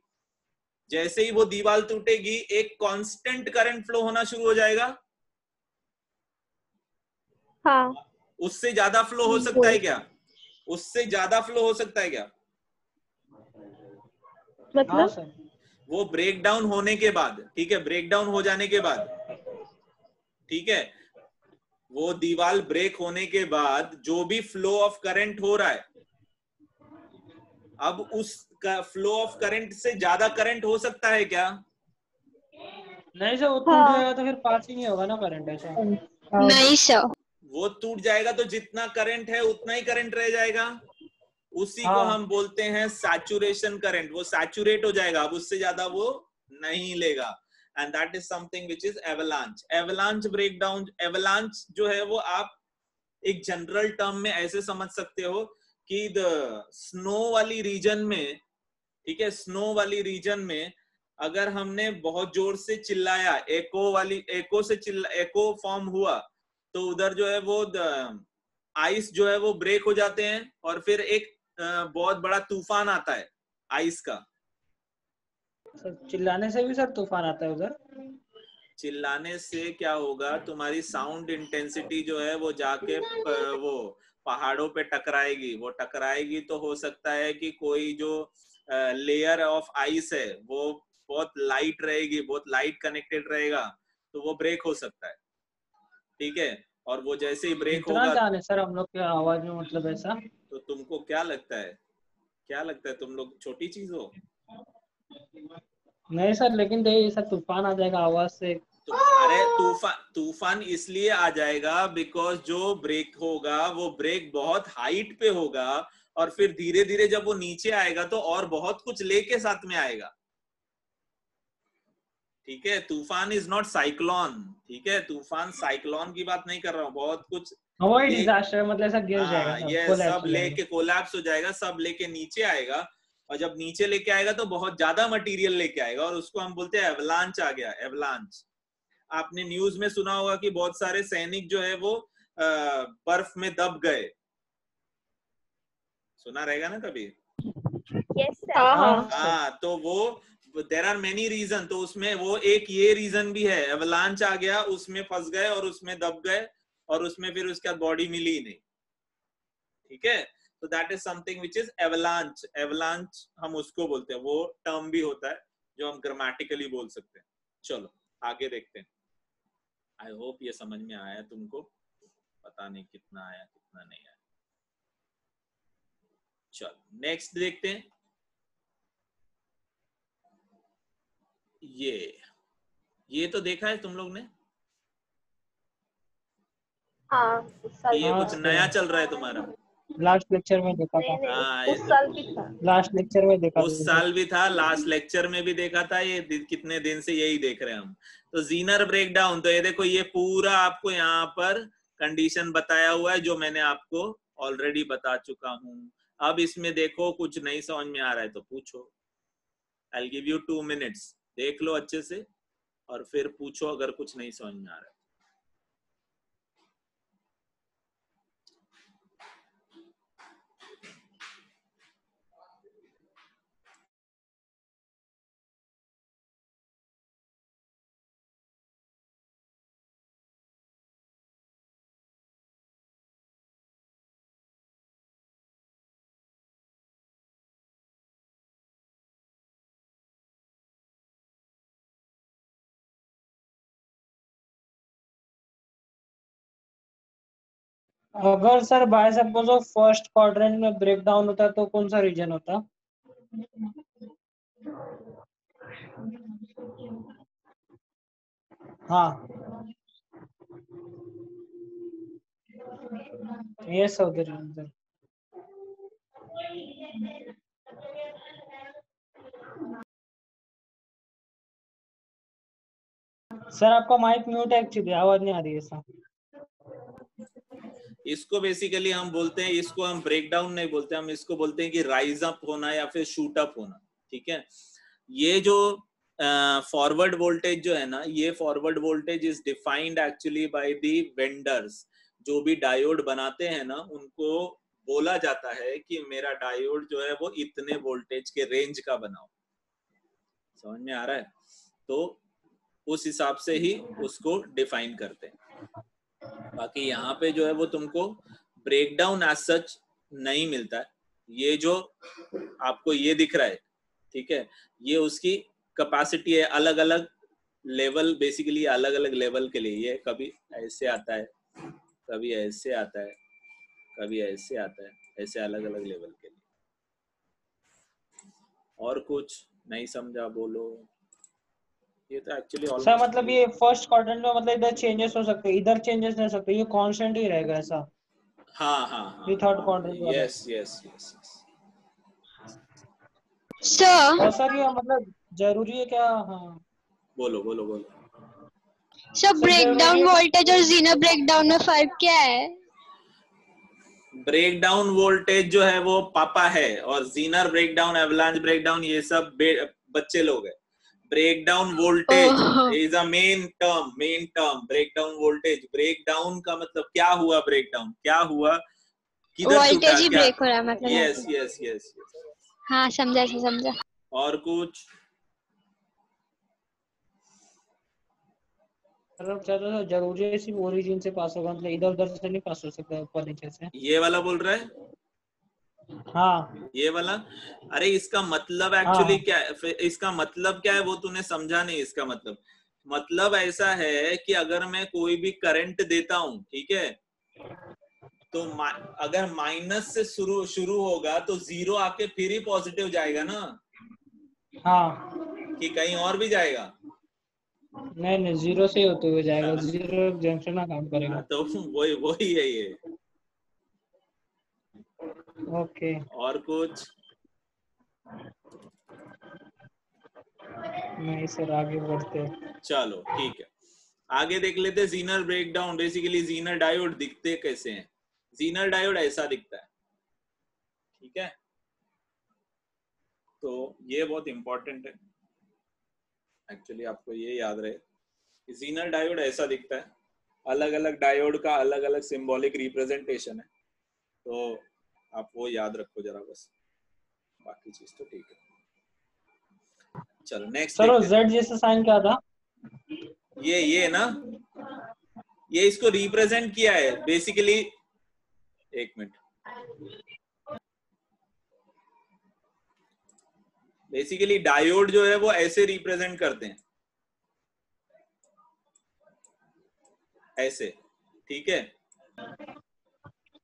जैसे ही वो दीवार टूटेगी, एक कांस्टेंट करंट फ्लो होना शुरू हो जाएगा। हाँ। उससे ज्यादा फ्लो हो सकता है क्या? उससे ज्यादा फ्लो हो सकता है क्या? मतलब वो ब्रेकडाउन होने के बाद, ठीक है, ब्रेकडाउन हो जाने के बाद, ठीक है, वो दीवार ब्रेक होने के बाद जो भी फ्लो ऑफ करंट हो रहा है, अब उस फ्लो ऑफ करंट से ज्यादा करंट हो सकता है क्या? नहीं सर, वो टूट जाएगा तो फिर पास ही नहीं होगा ना करंट ऐसा। नहीं सर। वो टूट जाएगा तो जितना करंट है उतना ही करंट रह जाएगा। उसी को हम बोलते हैं सैचुरेशन करंट। वो सैचुरेट हो जाएगा, अब उससे ज्यादा वो नहीं लेगा। And that is something which is avalanche. Avalanche breakdown, avalanche जो है वो आप एक जनरल टर्म में ऐसे समझ सकते हो कि द स्नो वाली रीजन में, ठीक है, स्नो वाली रीजन में अगर हमने बहुत जोर से चिल्लाया, एको से एको फॉर्म हुआ, तो उधर जो है वो आइस जो है वो ब्रेक हो जाते हैं और फिर एक बहुत बड़ा तूफान आता है आइस का। सर चिल्लाने से भी सर तूफान आता है उधर? चिल्लाने से क्या होगा, तुम्हारी साउंड इंटेंसिटी जो है वो जाके वो पहाड़ों पे टकराएगी। वो टकराएगी तो हो सकता है कि कोई जो लेयर ऑफ आइस है वो बहुत लाइट रहेगी, बहुत लाइट कनेक्टेड रहेगा, तो वो ब्रेक हो सकता है। ठीक है, और वो जैसे ही ब्रेक इतना होगा, जाने सर हम लोग के आवाज में, मतलब ऐसा। तो तुमको क्या लगता है, तुम लोग छोटी चीज हो? नहीं सर, लेकिन देखिए सर, तूफान आ जाएगा आवाज से। तो अरे तूफान इसलिए आ जाएगा बिकॉज जो ब्रेक होगा वो ब्रेक बहुत हाइट पे होगा, और फिर धीरे धीरे जब वो नीचे आएगा तो और बहुत कुछ लेके साथ में आएगा। ठीक है, तूफान इज नॉट साइक्लोन। ठीक है, तूफान साइक्लोन की बात नहीं कर रहा हूँ। बहुत कुछ हवाई डिजास्टर, मतलब ऐसा गिर जाएगा, ये सब लेके कोलैप्स हो जाएगा, सब लेके नीचे आएगा, और जब नीचे लेके आएगा तो बहुत ज्यादा मटेरियल लेके आएगा, और उसको हम बोलते हैं एवलांच आ गया, एवलांच। आपने न्यूज में सुना होगा कि बहुत सारे सैनिक जो है वो बर्फ में दब गए, सुना रहेगा ना कभी? Yes, sir. हाँ, तो वो देयर आर मेनी रीजन, तो उसमें वो एक ये रीजन भी है, एवलांच आ गया, उसमें फंस गए और उसमें दब गए, और उसमें फिर उसके बाद बॉडी मिली ही नहीं। ठीक है, तो that is something which is avalanche. Avalanche हम उसको बोलते हैं, वो टर्म भी होता है जो हम ग्रामेटिकली बोल सकते हैं। चलो आगे देखते हैं। आई होप ये समझ में आया तुमको, पता नहीं कितना आया कितना नहीं आया। चलो नेक्स्ट देखते हैं। ये तो देखा है तुम लोग ने? ये कुछ नया चल रहा है तुम्हारा? लास्ट लेक्चर में देखा था। उस साल भी था। लास्ट लेक्चर में देखा, उस साल भी था, लास्ट लेक्चर में भी देखा था, ये कितने दिन से यही देख रहे हैं हम। तो जीनर ब्रेकडाउन, तो ये देखो, ये पूरा आपको यहाँ पर कंडीशन बताया हुआ है जो मैंने आपको ऑलरेडी बता चुका हूँ। अब इसमें देखो कुछ नहीं समझ में आ रहा है तो पूछो। I'll give you 2 minutes, देख लो अच्छे से और फिर पूछो अगर कुछ नहीं समझ में आ रहा है। अगर sir by suppose first quadrant में ब्रेक डाउन होता तो कौन सा रीजन होता? हाँ, ये सब रीजन। सर आपका माइक म्यूट है एक्चुअली, आवाज नहीं आ रही है सर। इसको बेसिकली हम बोलते हैं, इसको हम ब्रेक डाउन नहीं बोलते, हम इसको बोलते हैं कि राइज अप होना या फिर शूट अप होना। ठीक है, ये जो फॉरवर्ड वोल्टेज जो है ना, ये forward voltage is defined actually by the vendors. जो भी डायोड बनाते हैं ना, उनको बोला जाता है कि मेरा डायोड जो है वो इतने वोल्टेज के रेंज का बनाओ। समझ में आ रहा है? तो उस हिसाब से ही उसको डिफाइन करते हैं। बाकी यहाँ पे जो है वो तुमको ब्रेकडाउन एज सच नहीं मिलता है। ये जो आपको ये दिख रहा है, ठीक है, ये उसकी कैपेसिटी है, अलग अलग लेवल, बेसिकली अलग अलग लेवल के लिए। ये कभी ऐसे आता है, कभी ऐसे आता है, कभी ऐसे आता है, ऐसे अलग अलग लेवल के लिए। और कुछ नहीं समझा बोलो। ये तो एक्चुअली सर मतलब ये फर्स्ट क्वाड्रेंट में मतलब इधर चेंजेस हो सकते हैं, इधर चेंजेस नहीं हो सकते, ये कांस्टेंट ही रहेगा ऐसा? हाँ हाँ, ये थर्ड क्वाड्रेंट वाला। Yes yes yes. Sir sir ये मतलब जरूरी है क्या? हाँ बोलो बोलो बोलो। सर ब्रेकडाउन वोल्टेज और जीरो ब्रेकडाउन में फर्क क्या है? ब्रेकडाउन वोल्टेज जो है वो पापा है, और जीनर ब्रेकडाउन, एवलांच ब्रेकडाउन, ये सब बच्चे लोग हैं। Breakdown voltage is a main term, main term. Breakdown voltage, breakdown का मतलब क्या हुआ, ब्रेकडाउन क्या हुआ, किधर टूटा, वोल्टेज ही क्या? ब्रेक हो रहा है मतलब। Yes yes yes. हाँ समझा समझा। और कुछ? मतलब जरूरी है सिर्फ ओरिजिन से पास होगा, मतलब इधर उधर से नहीं पास हो सकता, ऊपर नीचे से? ये वाला बोल रहा है? हाँ ये वाला? अरे इसका मतलब हाँ एक्चुअली हाँ। क्या है, इसका मतलब क्या है वो तूने समझा नहीं। इसका मतलब ऐसा है कि अगर मैं कोई भी करंट देता हूं, ठीक है, तो अगर माइनस से शुरू होगा तो जीरो आके फिर ही पॉजिटिव जाएगा ना, हाँ कि कहीं और भी जाएगा? नहीं नहीं, जीरो से ही होते हुए जाएगा, जीरो जंक्शन में काम करेगा। तो वही है ये। ओके। और कुछ? नहीं सर, आगे बढ़ते हैं। चलो ठीक है, आगे देख लेते हैं Zener breakdown. Basically Zener diode दिखते कैसे हैं? जीनर डायोड ऐसा दिखता है, ठीक है। तो ये बहुत इंपॉर्टेंट है एक्चुअली, आपको ये याद रहे। जीनर डायोड ऐसा दिखता है, अलग अलग डायोड का अलग अलग सिंबॉलिक रिप्रेजेंटेशन है, तो आप वो याद रखो जरा बस, बाकी चीज तो ठीक है। चलो नेक्स्ट। चलो जेड जैसा साइन क्या था? ये ना, ये इसको रिप्रेजेंट किया है बेसिकली। एक मिनट, बेसिकली डायोड जो है वो ऐसे रिप्रेजेंट करते हैं, ऐसे, ठीक है।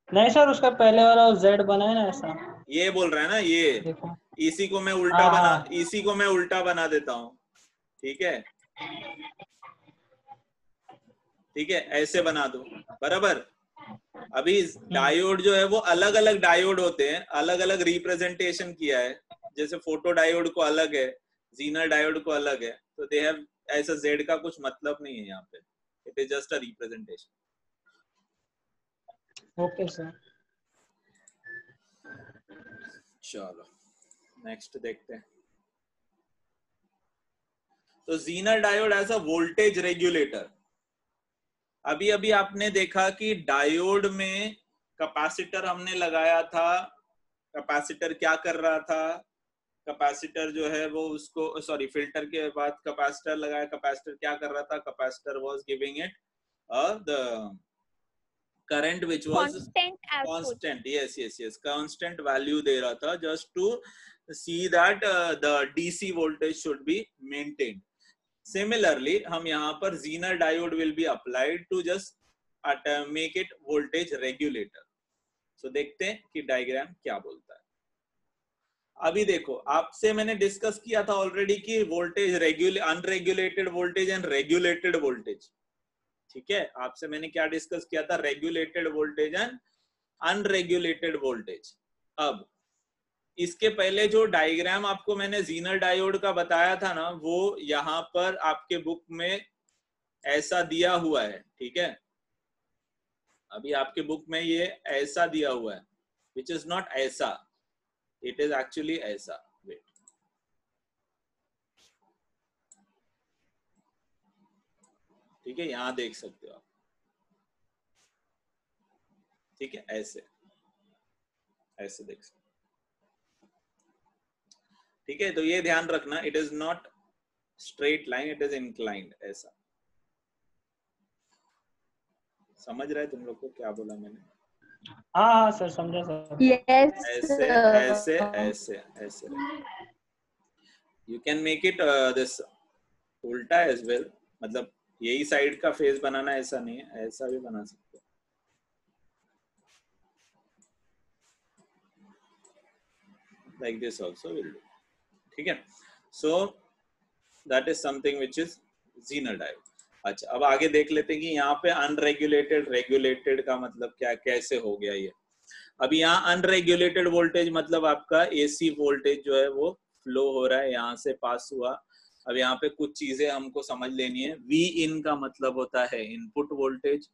नहीं सर, उसका पहले वाला जेड बना है ना ऐसा। ये बोल रहा है ना, ये देखो, इसी को मैं उल्टा हाँ। इसी को मैं उल्टा बना देता हूँ, ठीक है, ठीक है, ऐसे बना दो बराबर। अभी डायोड जो है वो अलग अलग डायोड होते हैं, अलग अलग रिप्रेजेंटेशन किया है। जैसे फोटो डायोड को अलग है, जीनर डायोड को अलग है, तो दे हैव, ऐसा जेड का कुछ मतलब नहीं है यहाँ पे, it is just a representation. Okay sir. चलो नेक्स्ट देखते हैं। तो zener diode as a voltage regulator. अभी अभी आपने देखा कि डायोड में कैपेसिटर हमने लगाया था, कैपेसिटर क्या कर रहा था, कैपेसिटर जो है वो उसको, सॉरी, फिल्टर के बाद कैपेसिटर लगाया, कैपेसिटर क्या कर रहा था, capacitor was giving it the current which was constant, yes constant value दे रहा था, just to see that the DC voltage should be maintained. Similarly, हम यहाँ पर Zener diode will be applied to just make it voltage regulator. So देखते हैं कि diagram क्या बोलता है. अभी देखो, आपसे मैंने डिस्कस किया था ऑलरेडी कि voltage unregulated voltage and regulated voltage. ठीक है, आपसे मैंने क्या डिस्कस किया था? Regulated voltage and unregulated voltage. अब इसके पहले जो डायग्राम आपको मैंने जीनर डायोड का बताया था ना, वो यहाँ पर आपके बुक में ऐसा दिया हुआ है. ठीक है, अभी आपके बुक में ये ऐसा दिया हुआ है, विच इज नॉट ऐसा, इट इज एक्चुअली ऐसा. वेट, ठीक है, यहां देख सकते हो आप. ठीक है, ऐसे ऐसे देख सकते. ठीक है, तो ये ध्यान रखना, it is not straight line, it is inclined. ऐसा समझ रहे तुम लोग को क्या बोला मैंने? हाँ सर, समझा सर. Yes. ऐसे ऐसे ऐसे ऐसे. You can make it this उल्टा एज वेल, मतलब यही साइड का फेस बनाना, ऐसा नहीं है, ऐसा भी बना सकते हो. Like this also will do. ठीक है, so that is something which is Zener diode. अच्छा, अब आगे देख लेते हैं कि यहाँ पे अनरेगुलेटेड रेगुलेटेड का मतलब क्या, कैसे हो गया ये. अभी यहाँ अनरेगुलेटेड वोल्टेज मतलब आपका एसी वोल्टेज जो है वो फ्लो हो रहा है, यहाँ से पास हुआ. अब यहाँ पे कुछ चीजें हमको समझ लेनी है. वी इन का मतलब होता है इनपुट वोल्टेज,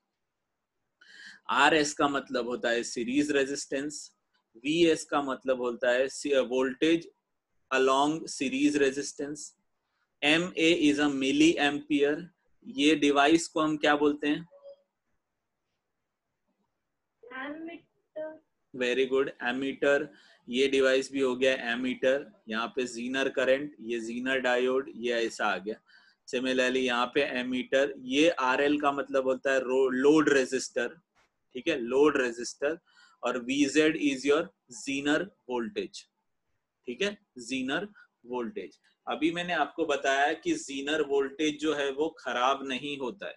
आर एस का मतलब होता है सीरीज रेजिस्टेंस, वी एस का मतलब होता है voltage along series resistance, M A is a milli ampere. ये डिवाइस को हम क्या बोलते हैं? Very good, ammeter. ये डिवाइस भी हो गया एमीटर. यहाँ पे जीनर करंट, ये जीनर डायोड, ये ऐसा आ गया. सिमिलरली यहाँ पे एमीटर, ये आरएल का मतलब होता है लोड रेजिस्टर. ठीक है, लोड रेजिस्टर. और VZ is your zener voltage. ठीक है, जीनर वोल्टेज. अभी मैंने आपको बताया कि जीनर वोल्टेज जो है वो खराब नहीं होता है.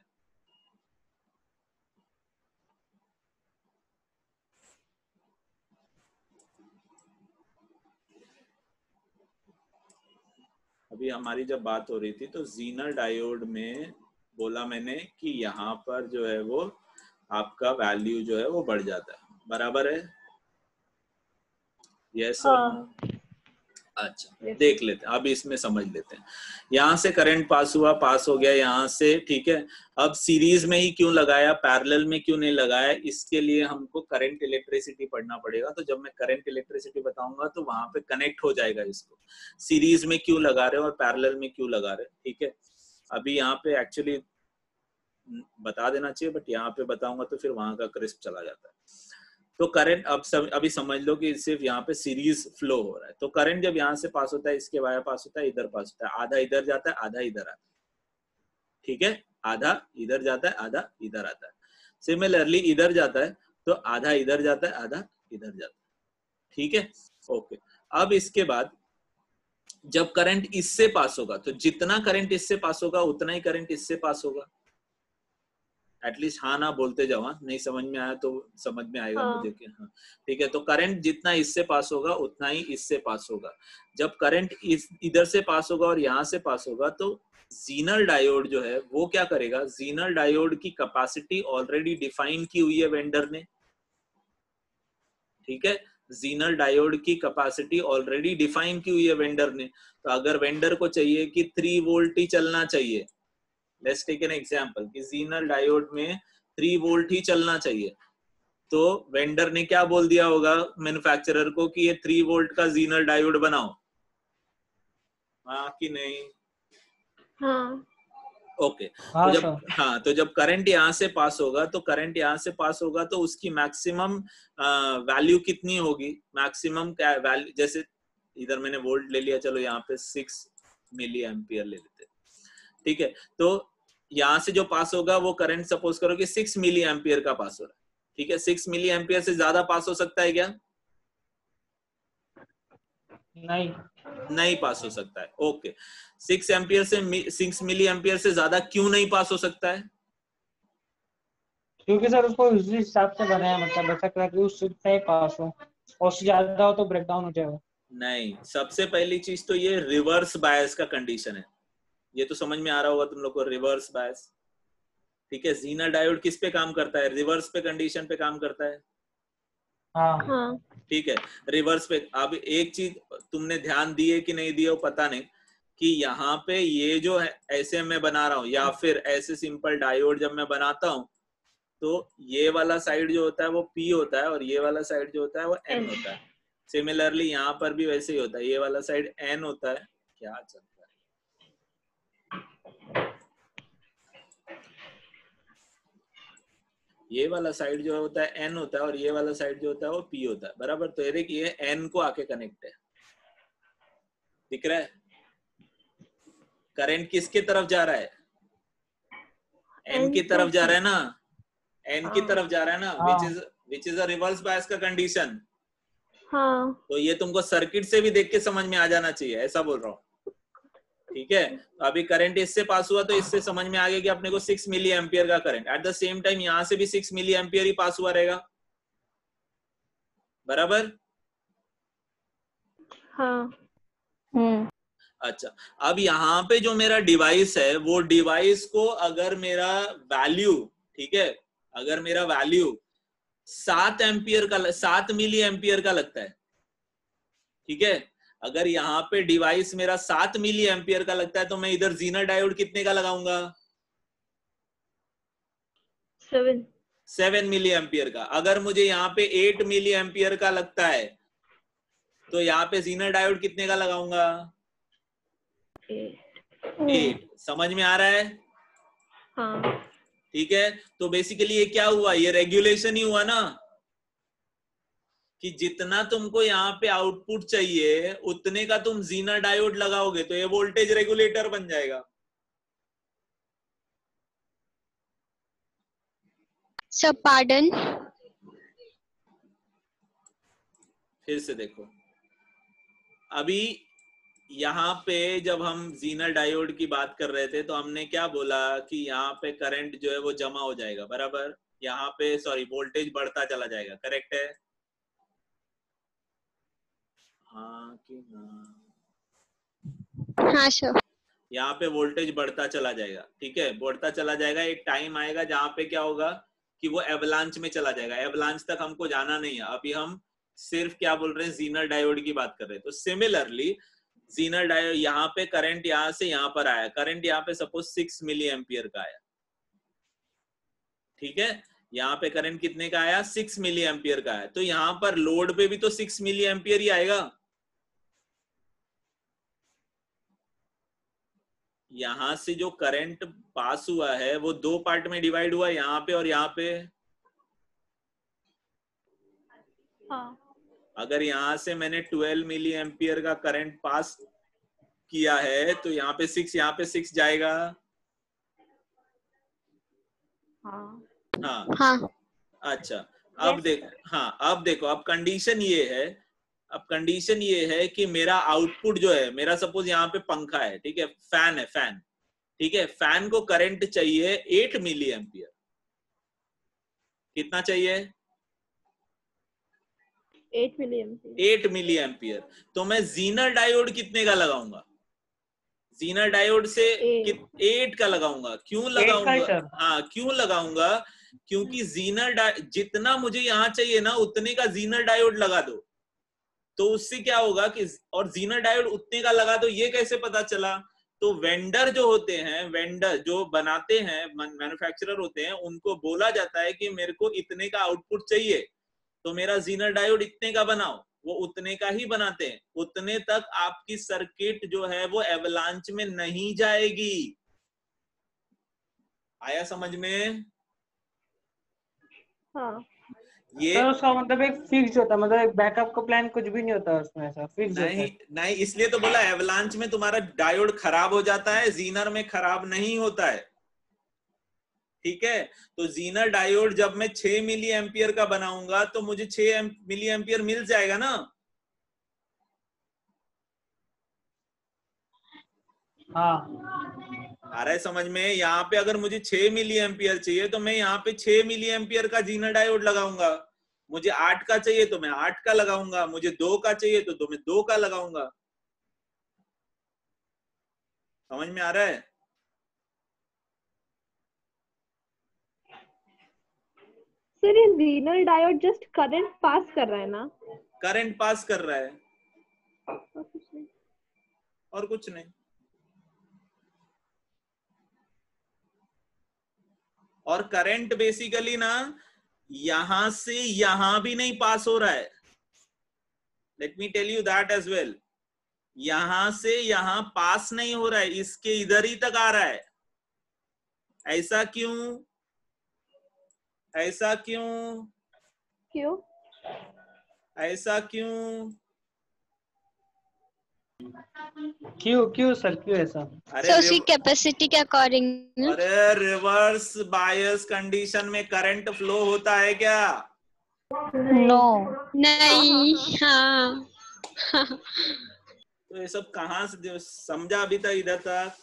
अभी हमारी जब बात हो रही थी तो जीनर डायोड में बोला मैंने कि यहाँ पर जो है वो आपका वैल्यू जो है वो बढ़ जाता है. बराबर है? यस और नो? अच्छा, देख लेते हैं, अब इसमें समझ लेते हैं. यहाँ से करंट पास हुआ, पास हो गया यहाँ से. ठीक है, अब सीरीज में ही क्यों लगाया, पैरेलल में क्यों नहीं लगाया? इसके लिए हमको करंट इलेक्ट्रिसिटी पढ़ना पड़ेगा. तो जब मैं करंट इलेक्ट्रिसिटी बताऊंगा तो वहां पे कनेक्ट हो जाएगा इसको. सीरीज में क्यों लगा रहे हो और पैरेलल में क्यों लगा रहे हो. ठीक है, अभी यहाँ पे एक्चुअली बता देना चाहिए, बट यहाँ पे बताऊंगा तो फिर वहां का क्रिस्प चला जाता है. तो करंट अभी समझ लो कि सिर्फ यहाँ पे सीरीज फ्लो हो रहा है. तो करंट जब यहाँ से पास होता है, इसके वाया पास होता है, इधर पास होता है, आधा इधर जाता है, आधा इधर आता है. ठीक है, आधा इधर जाता है, आधा इधर आता है. सिमिलरली इधर जाता है तो आधा इधर जाता है, आधा इधर जाता है. ठीक है, ओके. अब इसके बाद जब करंट इससे पास होगा तो जितना करंट इससे पास होगा उतना ही करंट इससे पास होगा. एटलीस्ट हाँ ना बोलते जाओ. नहीं समझ में आया तो समझ में आएगा मुझे कि हाँ. ठीक है, तो करंट जितना इससे पास होगा उतना ही इससे पास होगा. जब करंट इधर से पास होगा और यहाँ से पास होगा तो जीनर डायोड जो है वो क्या करेगा? जीनर डायोड की कैपेसिटी ऑलरेडी डिफाइन की हुई है वेंडर ने. ठीक है, जीनर डायोड की कैपेसिटी ऑलरेडी डिफाइन की हुई है वेंडर ने. तो अगर वेंडर को चाहिए कि 3 वोल्ट ही चलना चाहिए, लेट्स टेक एन एग्जांपल कि जीनर डायोड में 3 वोल्ट ही चलना चाहिए, तो वेंडर ने क्या बोल दिया होगा मैन्युफैक्चरर को कि ये 3 वोल्ट का जीनर डायोड बनाओ. हाँ कि नहीं? हाँ. ओके. तो जब करंट यहाँ से पास होगा तो करंट यहाँ से पास होगा तो उसकी मैक्सिमम वैल्यू कितनी होगी? मैक्सिमम क्या वैल्यू, जैसे इधर मैंने वोल्ट ले लिया, चलो यहाँ पे 6 मिली एम्पियर ले लेते. ठीक है, तो यहाँ से जो पास होगा वो करंट सपोज करो कि 6 मिली एम्पियर का पास हो रहा है. ठीक है, 6 मिली एम्पियर से ज्यादा पास हो सकता है क्या? नहीं पास हो सकता है. ओके, 6 मिली एम्पियर से ज्यादा क्यों नहीं पास हो सकता है? क्योंकि सर उसको उस हिसाब से बनाया, मतलब ऐसा करा कि उससे ही पास हो, और उससे ज्यादा हो तो ब्रेक डाउन हो जाएगा। नहीं, सबसे पहली चीज तो ये रिवर्स बायस का कंडीशन है, ये तो समझ में आ रहा होगा तुम लोग को, रिवर्स बायस। ठीक है, जीनर डायोड किस पे काम करता है? रिवर्स पे कंडीशन पे काम करता है। हाँ हाँ ठीक है, रिवर्स पे। अब एक चीज तुमने ध्यान दिए कि नहीं दिए वो पता नहीं, कि यहाँ पे ये जो है ऐसे मैं बना रहा हूँ, या फिर ऐसे सिंपल डायोड जब मैं बनाता हूँ, तो ये वाला साइड जो होता है वो P होता है, और ये वाला साइड जो होता है वो N होता है। सिमिलरली यहाँ पर भी वैसे ही होता है, ये वाला साइड N होता है। क्या चलता है? ये वाला साइड जो होता है N होता है, और ये वाला साइड जो होता है वो P होता है, बराबर। तो ये देखिए N को आके कनेक्ट है, दिख रहा है? करंट किसके तरफ जा रहा है? N की तरफ जा रहा है ना, N की तरफ जा रहा है ना, विच इज अ रिवर्स बायस का कंडीशन। हाँ तो ये तुमको सर्किट से भी देख के समझ में आ जाना चाहिए, ऐसा बोल रहा हूँ। ठीक है, तो अभी करंट इससे पास हुआ तो इससे समझ में आ गया कि अपने को 6 मिली एम्पियर का current, at the same time यहां से भी 6 मिली एम्पियर ही पास हुआ रहेगा, बराबर। हाँ अच्छा, अब यहाँ पे जो मेरा डिवाइस है, वो डिवाइस को अगर मेरा वैल्यू, ठीक है, अगर मेरा वैल्यू 7 एम्पियर का, 7 मिली एम्पियर का लगता है, ठीक है, अगर यहाँ पे डिवाइस मेरा 7 मिली एम्पियर का लगता है, तो मैं इधर जीनर डायोड कितने का लगाऊंगा? 7 मिली एम्पियर का। अगर मुझे यहाँ पे 8 मिली एम्पियर का लगता है, तो यहाँ पे जीनर डायोड कितने का लगाऊंगा? 8। समझ में आ रहा है? हाँ ठीक है, तो बेसिकली ये क्या हुआ? ये रेगुलेशन ही हुआ ना, कि जितना तुमको यहाँ पे आउटपुट चाहिए उतने का तुम जीनर डायोड लगाओगे, तो ये वोल्टेज रेगुलेटर बन जाएगा। सर पार्डन, फिर से देखो, अभी यहाँ पे जब हम जीनर डायोड की बात कर रहे थे, तो हमने क्या बोला कि यहाँ पे करंट जो है वो जमा हो जाएगा, बराबर। यहाँ पे सॉरी, वोल्टेज बढ़ता चला जाएगा, करेक्ट है? हाँ कि ना? हाँ सर, यहाँ पे वोल्टेज बढ़ता चला जाएगा, ठीक है, बढ़ता चला जाएगा। एक टाइम आएगा जहाँ पे क्या होगा कि वो एवलांच में चला जाएगा। एवलांच तक हमको जाना नहीं है, अभी हम सिर्फ क्या बोल रहे हैं, जीनर डायोड की बात कर रहे हैं। तो सिमिलरली जीनर डायोड, यहाँ पे करंट यहाँ से यहाँ पर आया, करंट यहाँ पे सपोज 6 मिली एम्पियर का आया, ठीक है, यहाँ पे करंट कितने का आया? 6 मिली एम्पियर का आया। तो यहाँ पर लोड पे भी तो 6 मिली एम्पियर ही आएगा। यहां से जो करंट पास हुआ है वो 2 पार्ट में डिवाइड हुआ, यहाँ पे और यहाँ पे। हाँ अगर यहाँ से मैंने 12 मिली एम्पियर का करंट पास किया है, तो यहाँ पे 6, यहाँ पे 6 जाएगा। हाँ हाँ हाँ अच्छा, अब देखो, हाँ अब देखो, अब कंडीशन ये है, अब कंडीशन ये है कि मेरा आउटपुट जो है, मेरा सपोज यहाँ पे पंखा है, ठीक है, फैन है, फैन, ठीक है, फैन को करंट चाहिए 8 मिली एम्पियर। कितना चाहिए? 8 मिली एम्पियर। 8 milli ampere. तो मैं जीनर डायोड कितने का लगाऊंगा? जीनर डायोड से 8 का लगाऊंगा। क्यों लगाऊंगा? हाँ, क्यों लगाऊंगा? क्योंकि जीनर जितना मुझे यहाँ चाहिए ना, उतने का जीनर डायोड लगा दो, तो उससे क्या होगा कि, और जीनर डायोड उतने का लगा दो, ये कैसे पता चला? तो वेंडर जो होते हैं, वेंडर जो बनाते हैं, मैन्युफैक्चरर होते हैं, उनको बोला जाता है कि मेरे को इतने का आउटपुट चाहिए, तो मेरा जीनर डायोड इतने का बनाओ, वो उतने का ही बनाते हैं। उतने तक आपकी सर्किट जो है वो एवलांच में नहीं जाएगी। आया समझ में? हाँ ये तो उसका मतलब एक फिक्स होता है, मतलब एक बैकअप का प्लान कुछ भी नहीं होता उसमें, ऐसा फिक्स होता है। नहीं, इसलिए तो बोला एवलांच में तुम्हारा डायोड खराब हो जाता है, जीनर में खराब नहीं होता है, ठीक है। तो जीनर डायोड जब मैं 6 मिली एम्पियर का बनाऊंगा, तो मुझे 6 मिली एम्पियर मिल जाएगा ना। हाँ आ रहा है समझ में? यहाँ पे अगर मुझे 6 मिली एम्पियर चाहिए तो मैं यहाँ पे 6 मिली एम्पियर का जीना डायोड लगाऊंगा। मुझे 8 का चाहिए तो मैं 8 का लगाऊंगा। मुझे 2 का चाहिए तो मैं 2 का लगाऊंगा। समझ में आ रहा है? सर ये renal diode just current pass कर रहा है ना? करंट पास कर रहा है और कुछ नहीं। और करंट बेसिकली ना यहां से यहां भी नहीं पास हो रहा है। Let me tell you that as well. यहां से यहां पास नहीं हो रहा है, इसके इधर ही तक आ रहा है। ऐसा क्यों? ऐसा क्यों? क्यों? ऐसा क्यों? क्यों सर, क्यों ऐसा? अरे सो उसकी कैपेसिटी के अकॉर्डिंग। अरे रिवर्स बायस कंडीशन में करंट फ्लो होता है क्या? नो। नहीं। हाँ। तो ये सब कहाँ से समझा अभी तक इधर तक?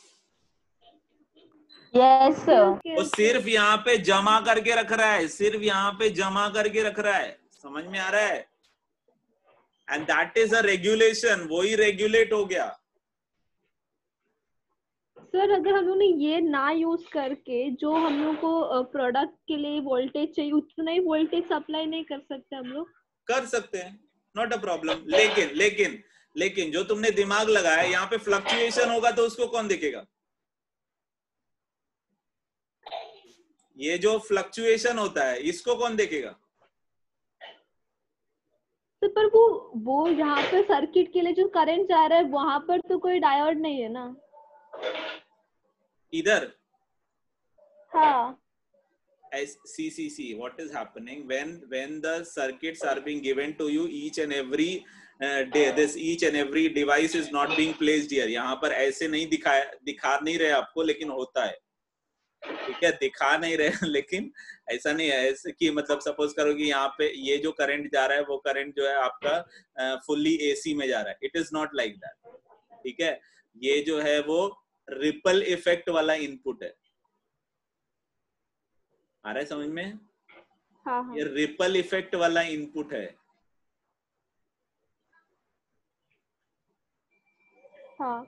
Yes sir. वो सिर्फ यहाँ पे जमा करके रख रहा है, सिर्फ यहाँ पे जमा करके रख रहा है। समझ में आ रहा है? And that is a regulation, वो ही रेगुलेट हो गया। सर अगर हम लोग ने ये ना यूज करके जो हम लोग को प्रोडक्ट के लिए वोल्टेज चाहिए उतना ही वोल्टेज सप्लाई नहीं कर सकते हम लोग? कर सकते हैं, नॉट अ प्रॉब्लम। लेकिन लेकिन लेकिन जो तुमने दिमाग लगाया यहाँ पे फ्लक्चुएशन होगा तो उसको कौन देखेगा? ये जो फ्लक्चुएशन होता है इसको कौन देखेगा? तो पर वो यहाँ पर सर्किट के लिए जो करंट जा रहा है वहां पर तो कोई डायोड नहीं है ना? इधर हाँ। see what is happening when the circuits are being given to you each and every day, this each and every device is not being placed here. यहाँ पर ऐसे नहीं दिखा नहीं रहे आपको, लेकिन होता है। ठीक है, दिखा नहीं रहे लेकिन ऐसा नहीं है ऐसे कि मतलब सपोज करो कि यहाँ पे ये जो करंट जा रहा है वो करंट जो है आपका फुल्ली एसी में जा रहा है। It is not like that. ठीक है, ये जो है वो रिपल इफेक्ट वाला इनपुट है। आ रहा है समझ में? हाँ हाँ। ये रिपल इफेक्ट वाला इनपुट है। हाँ।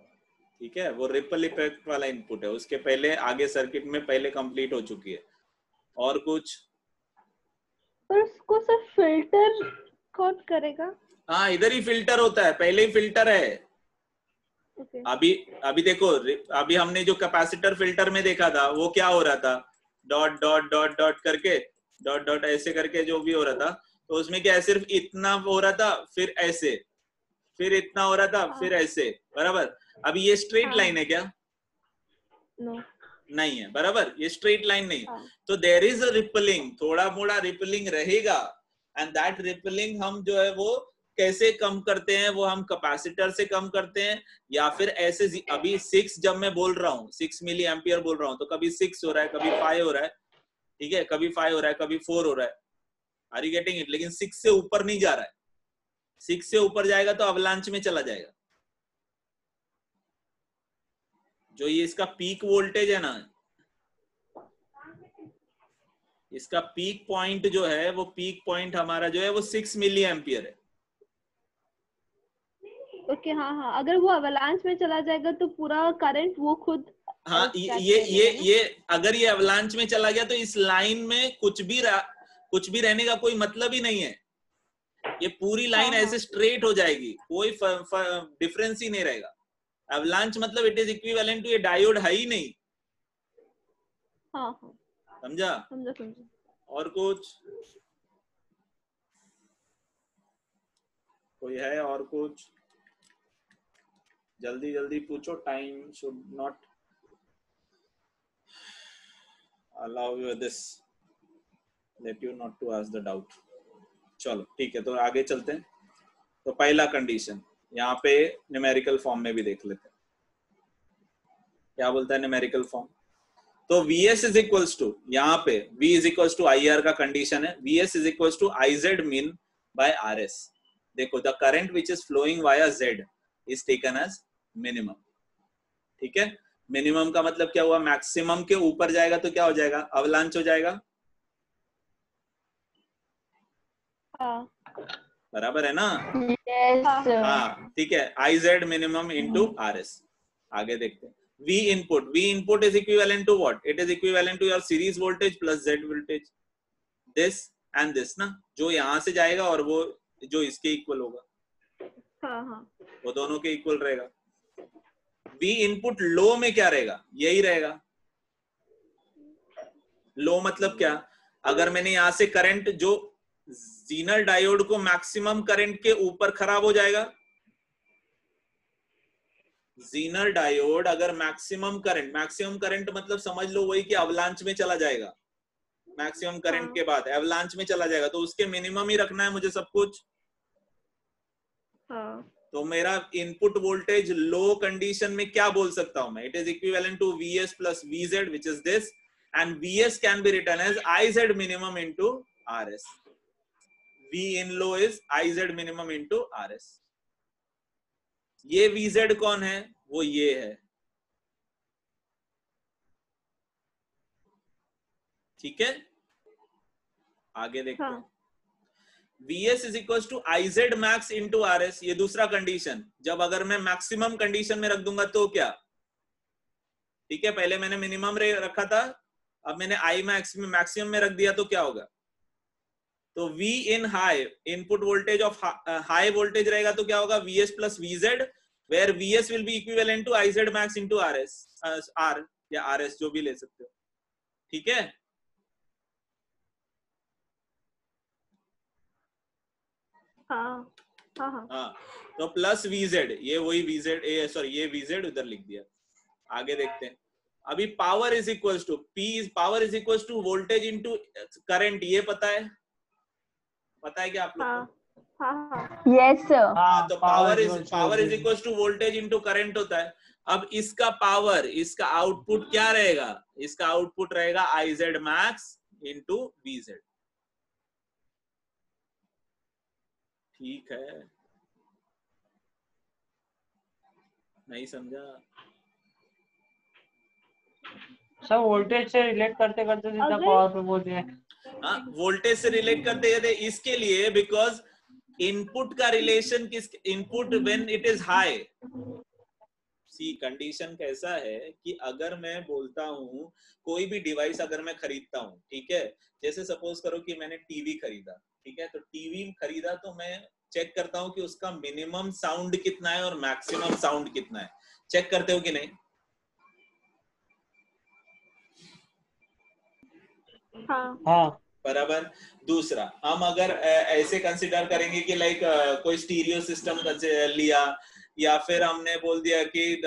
ठीक है, वो रिपल इफेक्ट वाला इनपुट है। उसके पहले आगे सर्किट में पहले कंप्लीट हो चुकी है। और कुछ? पर उसको सर फिल्टर कौन करेगा? हाँ, इधर ही फिल्टर होता है, पहले ही फिल्टर है। Okay. अभी देखो, अभी हमने जो कैपेसिटर फिल्टर में देखा था वो क्या हो रहा था? डॉट डॉट डॉट डॉट करके, डॉट डॉट ऐसे करके जो भी हो रहा था, तो उसमें क्या है, सिर्फ इतना हो रहा था, फिर ऐसे, फिर इतना हो रहा था, फिर ऐसे, बराबर। अभी ये स्ट्रेट लाइन है क्या? No. नहीं है, बराबर, ये स्ट्रेट लाइन नहीं। हाँ. तो देयर इज अ रिपलिंग, थोड़ा मोड़ा रिपलिंग रहेगा। एंड दैट रिपलिंग हम जो है वो कैसे कम करते हैं? वो हम कैपेसिटर से कम करते हैं, या फिर ऐसे अभी 6 जब मैं बोल रहा हूँ, 6 मिली एम्पियर बोल रहा हूँ, तो कभी 6 हो रहा है, कभी 5 हो रहा है। ठीक है, कभी 5 हो रहा है, कभी 4 हो रहा है। Are you getting it? लेकिन 6 से ऊपर नहीं जा रहा है। 6 से ऊपर जाएगा तो अवलांच में चला जाएगा। जो ये इसका पीक वोल्टेज है ना, इसका पीक पॉइंट जो है वो पीक पॉइंट हमारा जो है वो 6 मिली एम्पियर है। ओके, हाँ हाँ। अगर वो अवलांच में चला जाएगा तो पूरा करंट वो खुद, हाँ, ये अगर ये अवलांच में चला गया तो इस लाइन में कुछ भी रहने का कोई मतलब ही नहीं है। ये पूरी लाइन हाँ, ऐसे स्ट्रेट हो जाएगी, कोई डिफरेंस ही नहीं रहेगा। अवलांच मतलब इट इज इक्विवेलेंट टू, ये डायोड है ही नहीं। हाँ हाँ, समझा? समझा। और कुछ कोई है? और कुछ जल्दी जल्दी पूछो, time should not allow you this, let you not to ask the doubt. चलो ठीक है, तो आगे चलते हैं। तो पहला कंडीशन यहाँ पे न्यूमेरिकल फॉर्म में भी देख लेते हैं क्या बोलता है न्यूमेरिकल फॉर्म। तो Vs इज इक्वल्स टू, यहाँ पे V is equals to IR का कंडीशन है, Vs is equals to IZ mean by RS। देखो, the current which is flowing via Z is taken as minimum. ठीक है, minimum का मतलब क्या हुआ, मैक्सिमम के ऊपर जाएगा तो क्या हो जाएगा, अवलांच हो जाएगा। हाँ बराबर है ना। Yes. हाँ ठीक है, I Z minimum into R S. आगे देखते हैं, V input is equivalent to what, it is equivalent to your series voltage plus Z voltage, this and this ना, जो यहाँ से जाएगा और वो जो इसके इक्वल होगा, हाँ हाँ वो दोनों के इक्वल रहेगा। वी इनपुट लो में क्या रहेगा, यही रहेगा। लो मतलब क्या, अगर मैंने यहां से करंट जो जीनर डायोड को मैक्सिमम करंट के ऊपर खराब हो जाएगा, जीनर डायोड अगर मैक्सिमम करंट मतलब समझ लो वही कि अवलांच में चला जाएगा, मैक्सिमम करंट के बाद अवलांच में चला जाएगा, तो उसके मिनिमम ही रखना है मुझे सब कुछ। हाँ तो मेरा इनपुट वोल्टेज लो कंडीशन में क्या बोल सकता हूं मैं, it is equivalent to Vs plus Vz which is this, and Vs can be written as Iz minimum into Rs। V in low is Iz minimum into Rs। ये Vz कौन है, वो ये है, ठीक है। आगे देखते हैं, Vs is equals to Iz max into Rs, ये दूसरा कंडीशन। जब अगर मैं मैक्सिमम कंडीशन में रख दूंगा तो क्या, ठीक है, पहले मैंने मिनिमम रखा था, अब मैंने I max में मैक्सिमम में रख दिया तो क्या होगा, तो V in high, input voltage of high voltage रहेगा तो क्या होगा, Vs plus Vz, where Vs will be equivalent to Iz max into Rs, R या Rs जो भी ले सकते हो, ठीक है। हाँ हाँ हाँ हाँ, तो प्लस Vz, ये वही Vz, सॉरी ये Vz उधर लिख दिया। आगे देखते हैं, अभी power is equals to power is equals to voltage into current, ये पता है क्या आप लोग को? हाँ Yes, sir. हाँ, तो power equals is equals to voltage into current होता है। अब इसका पावर, इसका आउटपुट क्या रहेगा, इसका आउटपुट रहेगा Iz max इंटू Vz, ठीक है, नहीं समझा? सब वोल्टेज से रिलेट करते करते सीधा अगर- पावर पे बोल दिया। हाँ, वोल्टेज से रिलेट करते थे इसके लिए, बिकॉज इनपुट का रिलेशन किस, input when it is high, C condition कैसा है कि अगर मैं बोलता हूँ कोई भी डिवाइस अगर मैं खरीदता हूँ, ठीक है, जैसे सपोज करो कि मैंने टीवी खरीदा, ठीक है, तो टीवी खरीदा तो मैं चेक करता हूँ कि उसका मिनिमम साउंड कितना है और मैक्सिमम साउंड कितना है, चेक करते हो कि नहीं? हाँ बराबर। दूसरा, हम अगर ऐसे कंसिडर करेंगे कि लाइक कोई स्टीरियो सिस्टम लिया, या फिर हमने बोल दिया कि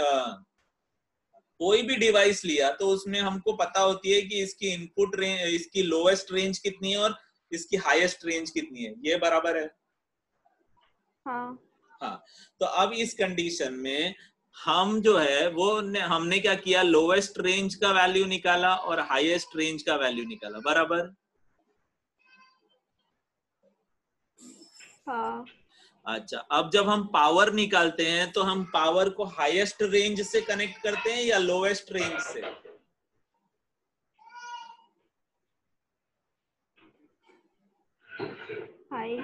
कोई भी डिवाइस लिया, तो उसमें हमको पता होती है कि इसकी इनपुट रेंज, इसकी लोएस्ट रेंज कितनी है और इसकी हाईएस्ट रेंज कितनी है, ये बराबर है। हाँ, तो अब इस कंडीशन में हम जो है वो हमने क्या किया, लोएस्ट रेंज का वैल्यू निकाला और हाईएस्ट रेंज का वैल्यू निकाला, बराबर। हाँ अच्छा, अब जब हम पावर निकालते हैं तो हम पावर को हाईएस्ट रेंज से कनेक्ट करते हैं या लोएस्ट रेंज से? हाई।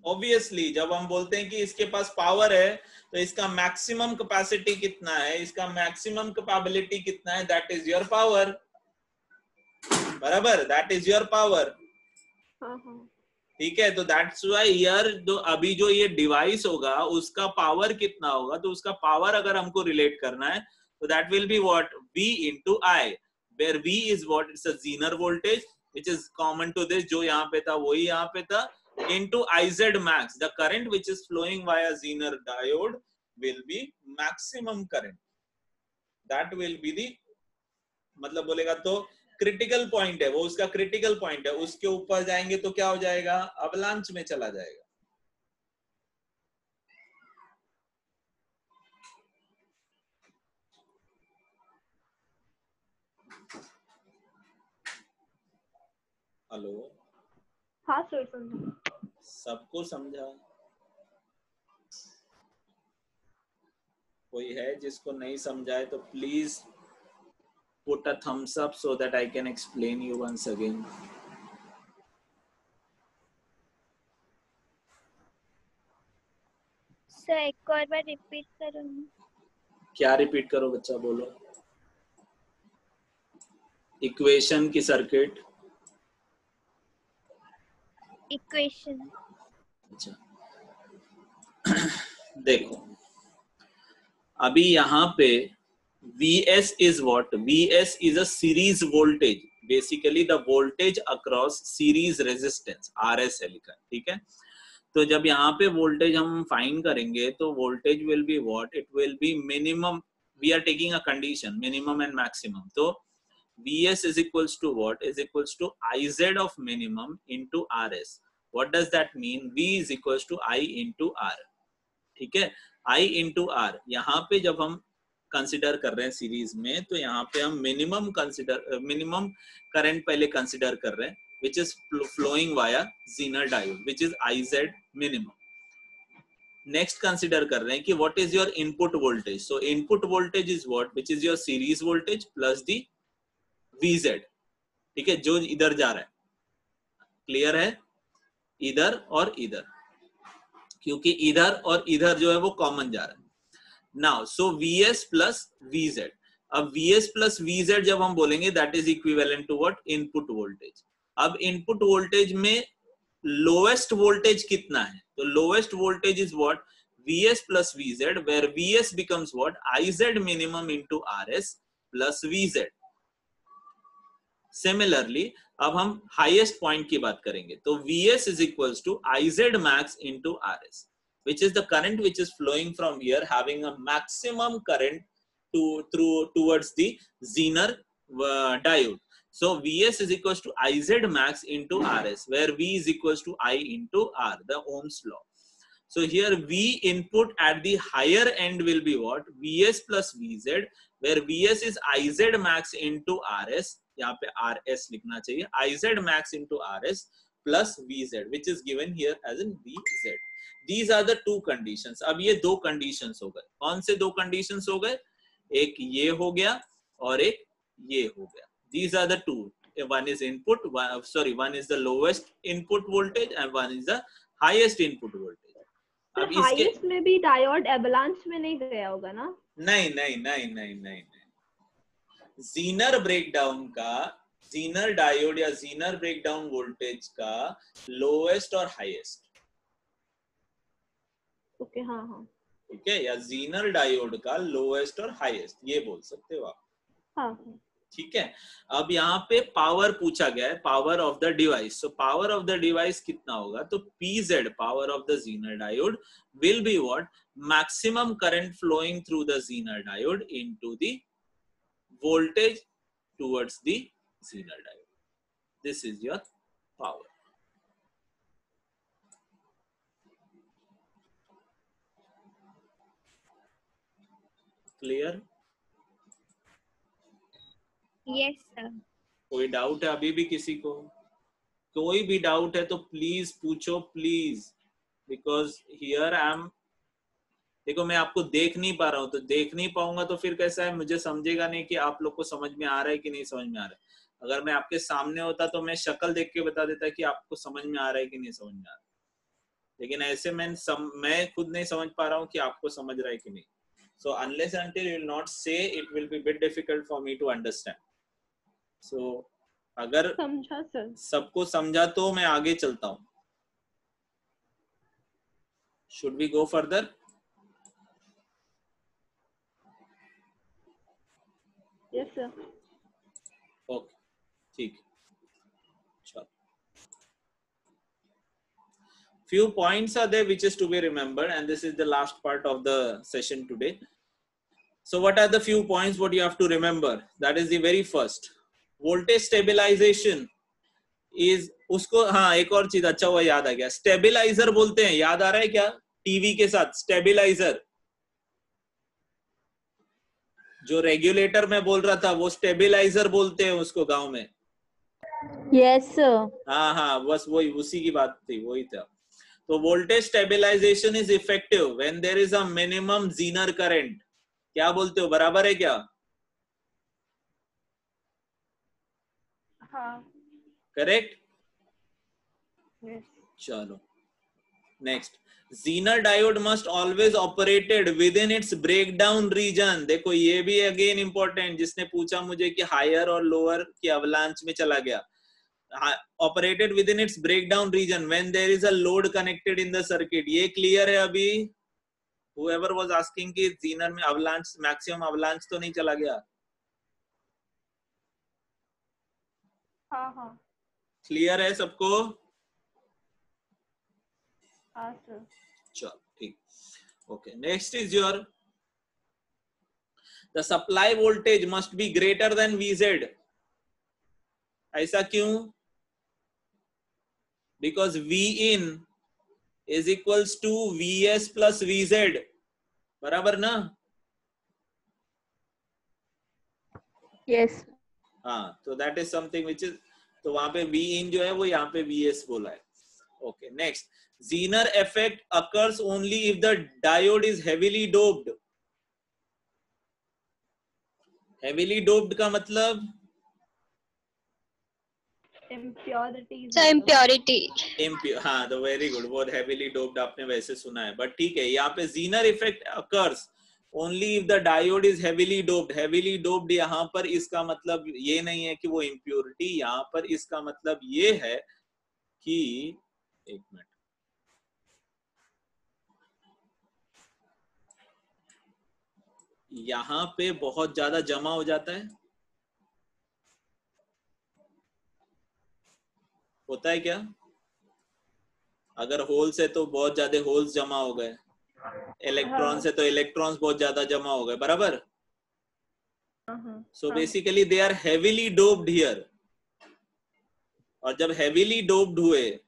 ऑब्वियसली जब हम बोलते हैं कि इसके पास पावर है तो इसका मैक्सिमम कैपेसिटी कितना है, इसका मैक्सिमम कैपेबिलिटी कितना है, दैट इज योर पावर, बराबर, दैट इज योर पावर, ठीक है। तो दैट्स व्हाई हियर जो अभी जो ये डिवाइस होगा उसका पावर कितना होगा, तो उसका पावर अगर हमको रिलेट करना है तो that will be what, V into I, where V is what, it's a Zener voltage which is common to this, जो यहाँ पे था वही यहाँ पे था, into Iz max, the current which is flowing via Zener diode will be maximum current, that will be the, मतलब बोलेगा तो क्रिटिकल पॉइंट है वो, उसका क्रिटिकल पॉइंट है, उसके ऊपर जाएंगे तो क्या हो जाएगा, अवलांच में चला जाएगा। हेलो, हाँ सर समझा। सबको समझा? कोई है जिसको नहीं समझाए तो please put a thumbs up so that I can explain you once again. Sir एक और बार रिपीट करो ना। क्या रिपीट करो बच्चा, बोलो। इक्वेशन की सर्किट। इक्वेशन। अच्छा देखो अभी यहाँ पे Vs is what? Vs is a series voltage. Basically the voltage across series resistance RS है लिखा है, ठीक है। तो जब यहाँ पे वोल्टेज हम फाइंड करेंगे तो voltage will be what? It will be minimum, we are taking a condition minimum and maximum. तो Vs is equals to what? Is equals to Iz of minimum into Rs. What does that mean? V is equals to I into R, ठीक है। I into R यहाँ पे जब हम consider कर रहे हैं सीरीज में, तो यहाँ पे हम मिनिमम करंट पहले कंसिडर कर रहे हैं, which is flowing via Zener diode, which is Iz minimum. Next consider कर रहे हैं कि what is your input voltage. So input voltage is what? Which is your series voltage plus the Vz, ठीक है, जो इधर जा रहा है। क्लियर है? इधर और इधर, क्योंकि इधर और इधर जो है वो कॉमन जा रहा है। Now so Vs plus Vz, अब Vs प्लस Vz जब हम बोलेंगे that is equivalent to what? Input voltage. अब इनपुट वोल्टेज में लोएस्ट वोल्टेज कितना है? तो lowest voltage is what? Vs plus Vz, where Vs becomes what? Iz minimum into Rs plus Vz। Similarly अब हम हाईएस्ट पॉइंट की बात करेंगे, तो Vs is equals to Iz max into Rs, which is the current which is flowing from here, having a maximum current towards the Zener diode. So Vs is equals to Iz max into Rs, where V is equals to I into R, the Ohm's law. So here V input at the higher end will be what? Vs plus Vz, where Vs is Iz max into Rs, यहाँ पे Rs लिखना चाहिए, Iz max into Rs plus Vz, which is given here as in Vz. These are the two conditions. अब ये दो conditions हो गए। कौन से दो conditions हो गए? एक ये हो गया और एक ये हो गया। These are the two. One is input, one is the lowest input voltage and one is the highest input voltage. अब highest में भी डायोड एवलांच में नहीं गया होगा ना? नहीं। Zener ब्रेकडाउन का, Zener डायोड या Zener ब्रेकडाउन वोल्टेज का लोएस्ट और हाईएस्ट, ओके हाँ, ठीक है, या Zener डायोड का लोएस्ट और हाईएस्ट, ये बोल सकते हो आप। हाँ। ठीक है। अब यहाँ पे पावर पूछा गया है, power of the device. So power of the device कितना होगा? तो PZ, power of the Zener diode, will be what? Maximum current flowing through the Zener diode into the voltage towards the Zener diode. This is your power. Clear? Yes sir. कोई doubt है अभी भी किसी को? कोई भी doubt है तो प्लीज पूछो, please, because here I am, देखो मैं आपको देख नहीं पा रहा हूँ, तो देख नहीं पाऊंगा तो फिर कैसा है, मुझे समझेगा नहीं कि आप लोग को समझ में आ रहा है कि नहीं समझ में आ रहा है। अगर मैं आपके सामने होता तो मैं शक्ल देख के बता देता कि आपको समझ में आ रहा है कि नहीं समझ में आ रहा है, लेकिन ऐसे मैं खुद नहीं समझ पा रहा हूँ कि आपको समझ रहा है कि नहीं। So unless until you will not say, it will be bit difficult for me to understand. So अगर समझा सर, सबको समझा तो मैं आगे चलता हूँ। Should we go further? Yes sir. Okay, ठीक, चलो। Few points are there which is to be remembered, and this is the last part of the session today. So what are the few points what you have to remember? That is the very first, voltage stabilization is उसको, हाँ एक और चीज अच्छा हुआ याद आ गया, stabiliser बोलते हैं, याद आ रहा है क्या? टीवी के साथ स्टेबिलाईजर, जो रेगुलेटर में बोल रहा था वो स्टेबिलाईजर बोलते हैं उसको गांव में। Yes sir. हाँ, बस वही, उसी की बात थी, वही था। तो voltage stabilization is effective when there is a minimum Zener current, क्या बोलते हो, बराबर है क्या? हाँ। करेक्ट। Yes. चलो next, Zener diode must always operated within its breakdown region. देखो ये भी अगेन इंपॉर्टेंट, जिसने पूछा मुझे कि हायर और लोअर की अवलांच में चला गया, operated within its breakdown region when there is a load connected in the circuit. ये क्लियर है अभी? whoever was asking कि Zener में अवलांच, मैक्सिमम अवलांच तो नहीं चला गया? हाँ हाँ क्लियर है सबको? हाँ सर। चलो ठीक, okay. Next is your, the supply voltage must be greater than VZ. ऐसा क्यों? Because V in is equals to VS plus VZ, बराबर ना? Yes. हाँ, तो that is something which is, तो वहां पे V in जो है वो यहाँ पे VS बोला है। Okay next, Zener effect occurs only if the diode is heavily doped. Heavily doped का मतलब Impurities. So impurity. impure, हाँ तो वेरी गुड, बहुत heavily doped आपने वैसे सुना है, बट ठीक है, यहाँ पे Zener effect occurs only if the diode is heavily doped. Heavily doped यहाँ पर इसका मतलब ये नहीं है कि वो impurity, यहाँ पर इसका मतलब ये है कि, एक मिनट, यहाँ पे बहुत ज्यादा जमा हो जाता है, होता है क्या? अगर होल्स है तो बहुत ज्यादा होल्स जमा हो गए, इलेक्ट्रॉन्स है तो इलेक्ट्रॉन्स बहुत ज्यादा जमा हो गए, बराबर? So basically they are heavily doped here, और जब हेवीली डोप्ड हुए,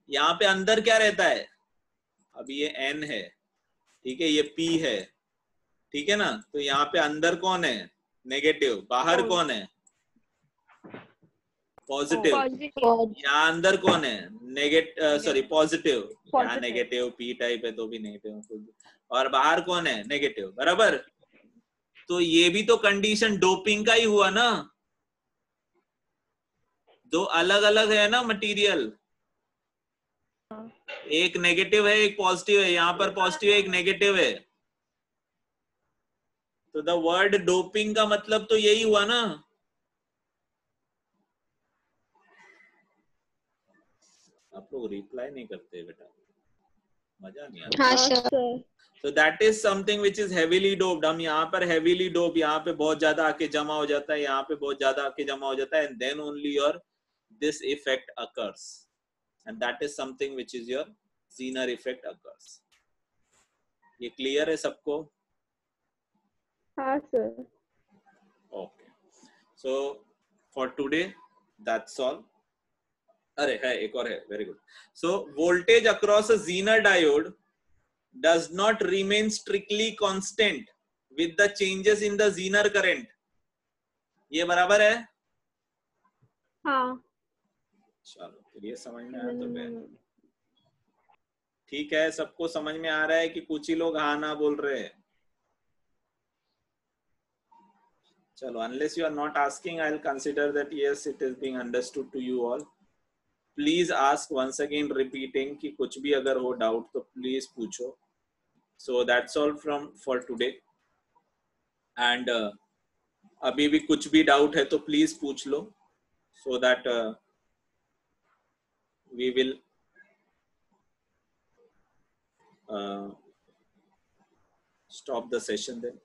यहाँ पे अंदर क्या रहता है? अभी ये N है, ठीक है, ये P है, ठीक है ना, तो यहाँ पे अंदर कौन है? नेगेटिव। बाहर कौन है? पॉजिटिव। यहाँ अंदर कौन है? Negative, sorry positive. यहाँ नेगेटिव, P टाइप है तो भी नेगेटिव, और बाहर कौन है? नेगेटिव, बराबर? तो ये भी तो कंडीशन डोपिंग का ही हुआ ना, दो अलग अलग है ना मटेरियल, एक नेगेटिव है एक पॉजिटिव है, यहाँ पर पॉजिटिव है एक नेगेटिव है, तो द वर्ड डोपिंग का मतलब तो यही हुआ ना। आप लोग रिप्लाई नहीं करते बेटा, मजा नहीं आता। हाँ sir. So that is something which is heavily doped. हम यहाँ पर heavily doped, यहाँ पे बहुत ज्यादा आके जमा हो जाता है, यहाँ पे बहुत ज्यादा आके जमा हो जाता है, and then only your this effect occurs, and that is something which is your Zener effect occurs. ये क्लियर है सबको? हाँ sir. Okay. So for today that's all. अरे है, एक और है, very good. So voltage across a Zener diode does not remain strictly constant with the changes in the Zener current. ये बराबर है? हाँ। चलो फिर ये समझ में आया तो ठीक है, सबको समझ में आ रहा है कि कुछ ही लोग हाँ ना बोल रहे हैं? चलो, unless you are not asking, I'll consider that yes, it is being understood to you all. Please ask once again, repeating कि कुछ भी अगर हो डाउट तो प्लीज पूछो. So that's all for today. And अभी भी कुछ भी डाउट है तो प्लीज पूछ लो, so that we will stop the session then.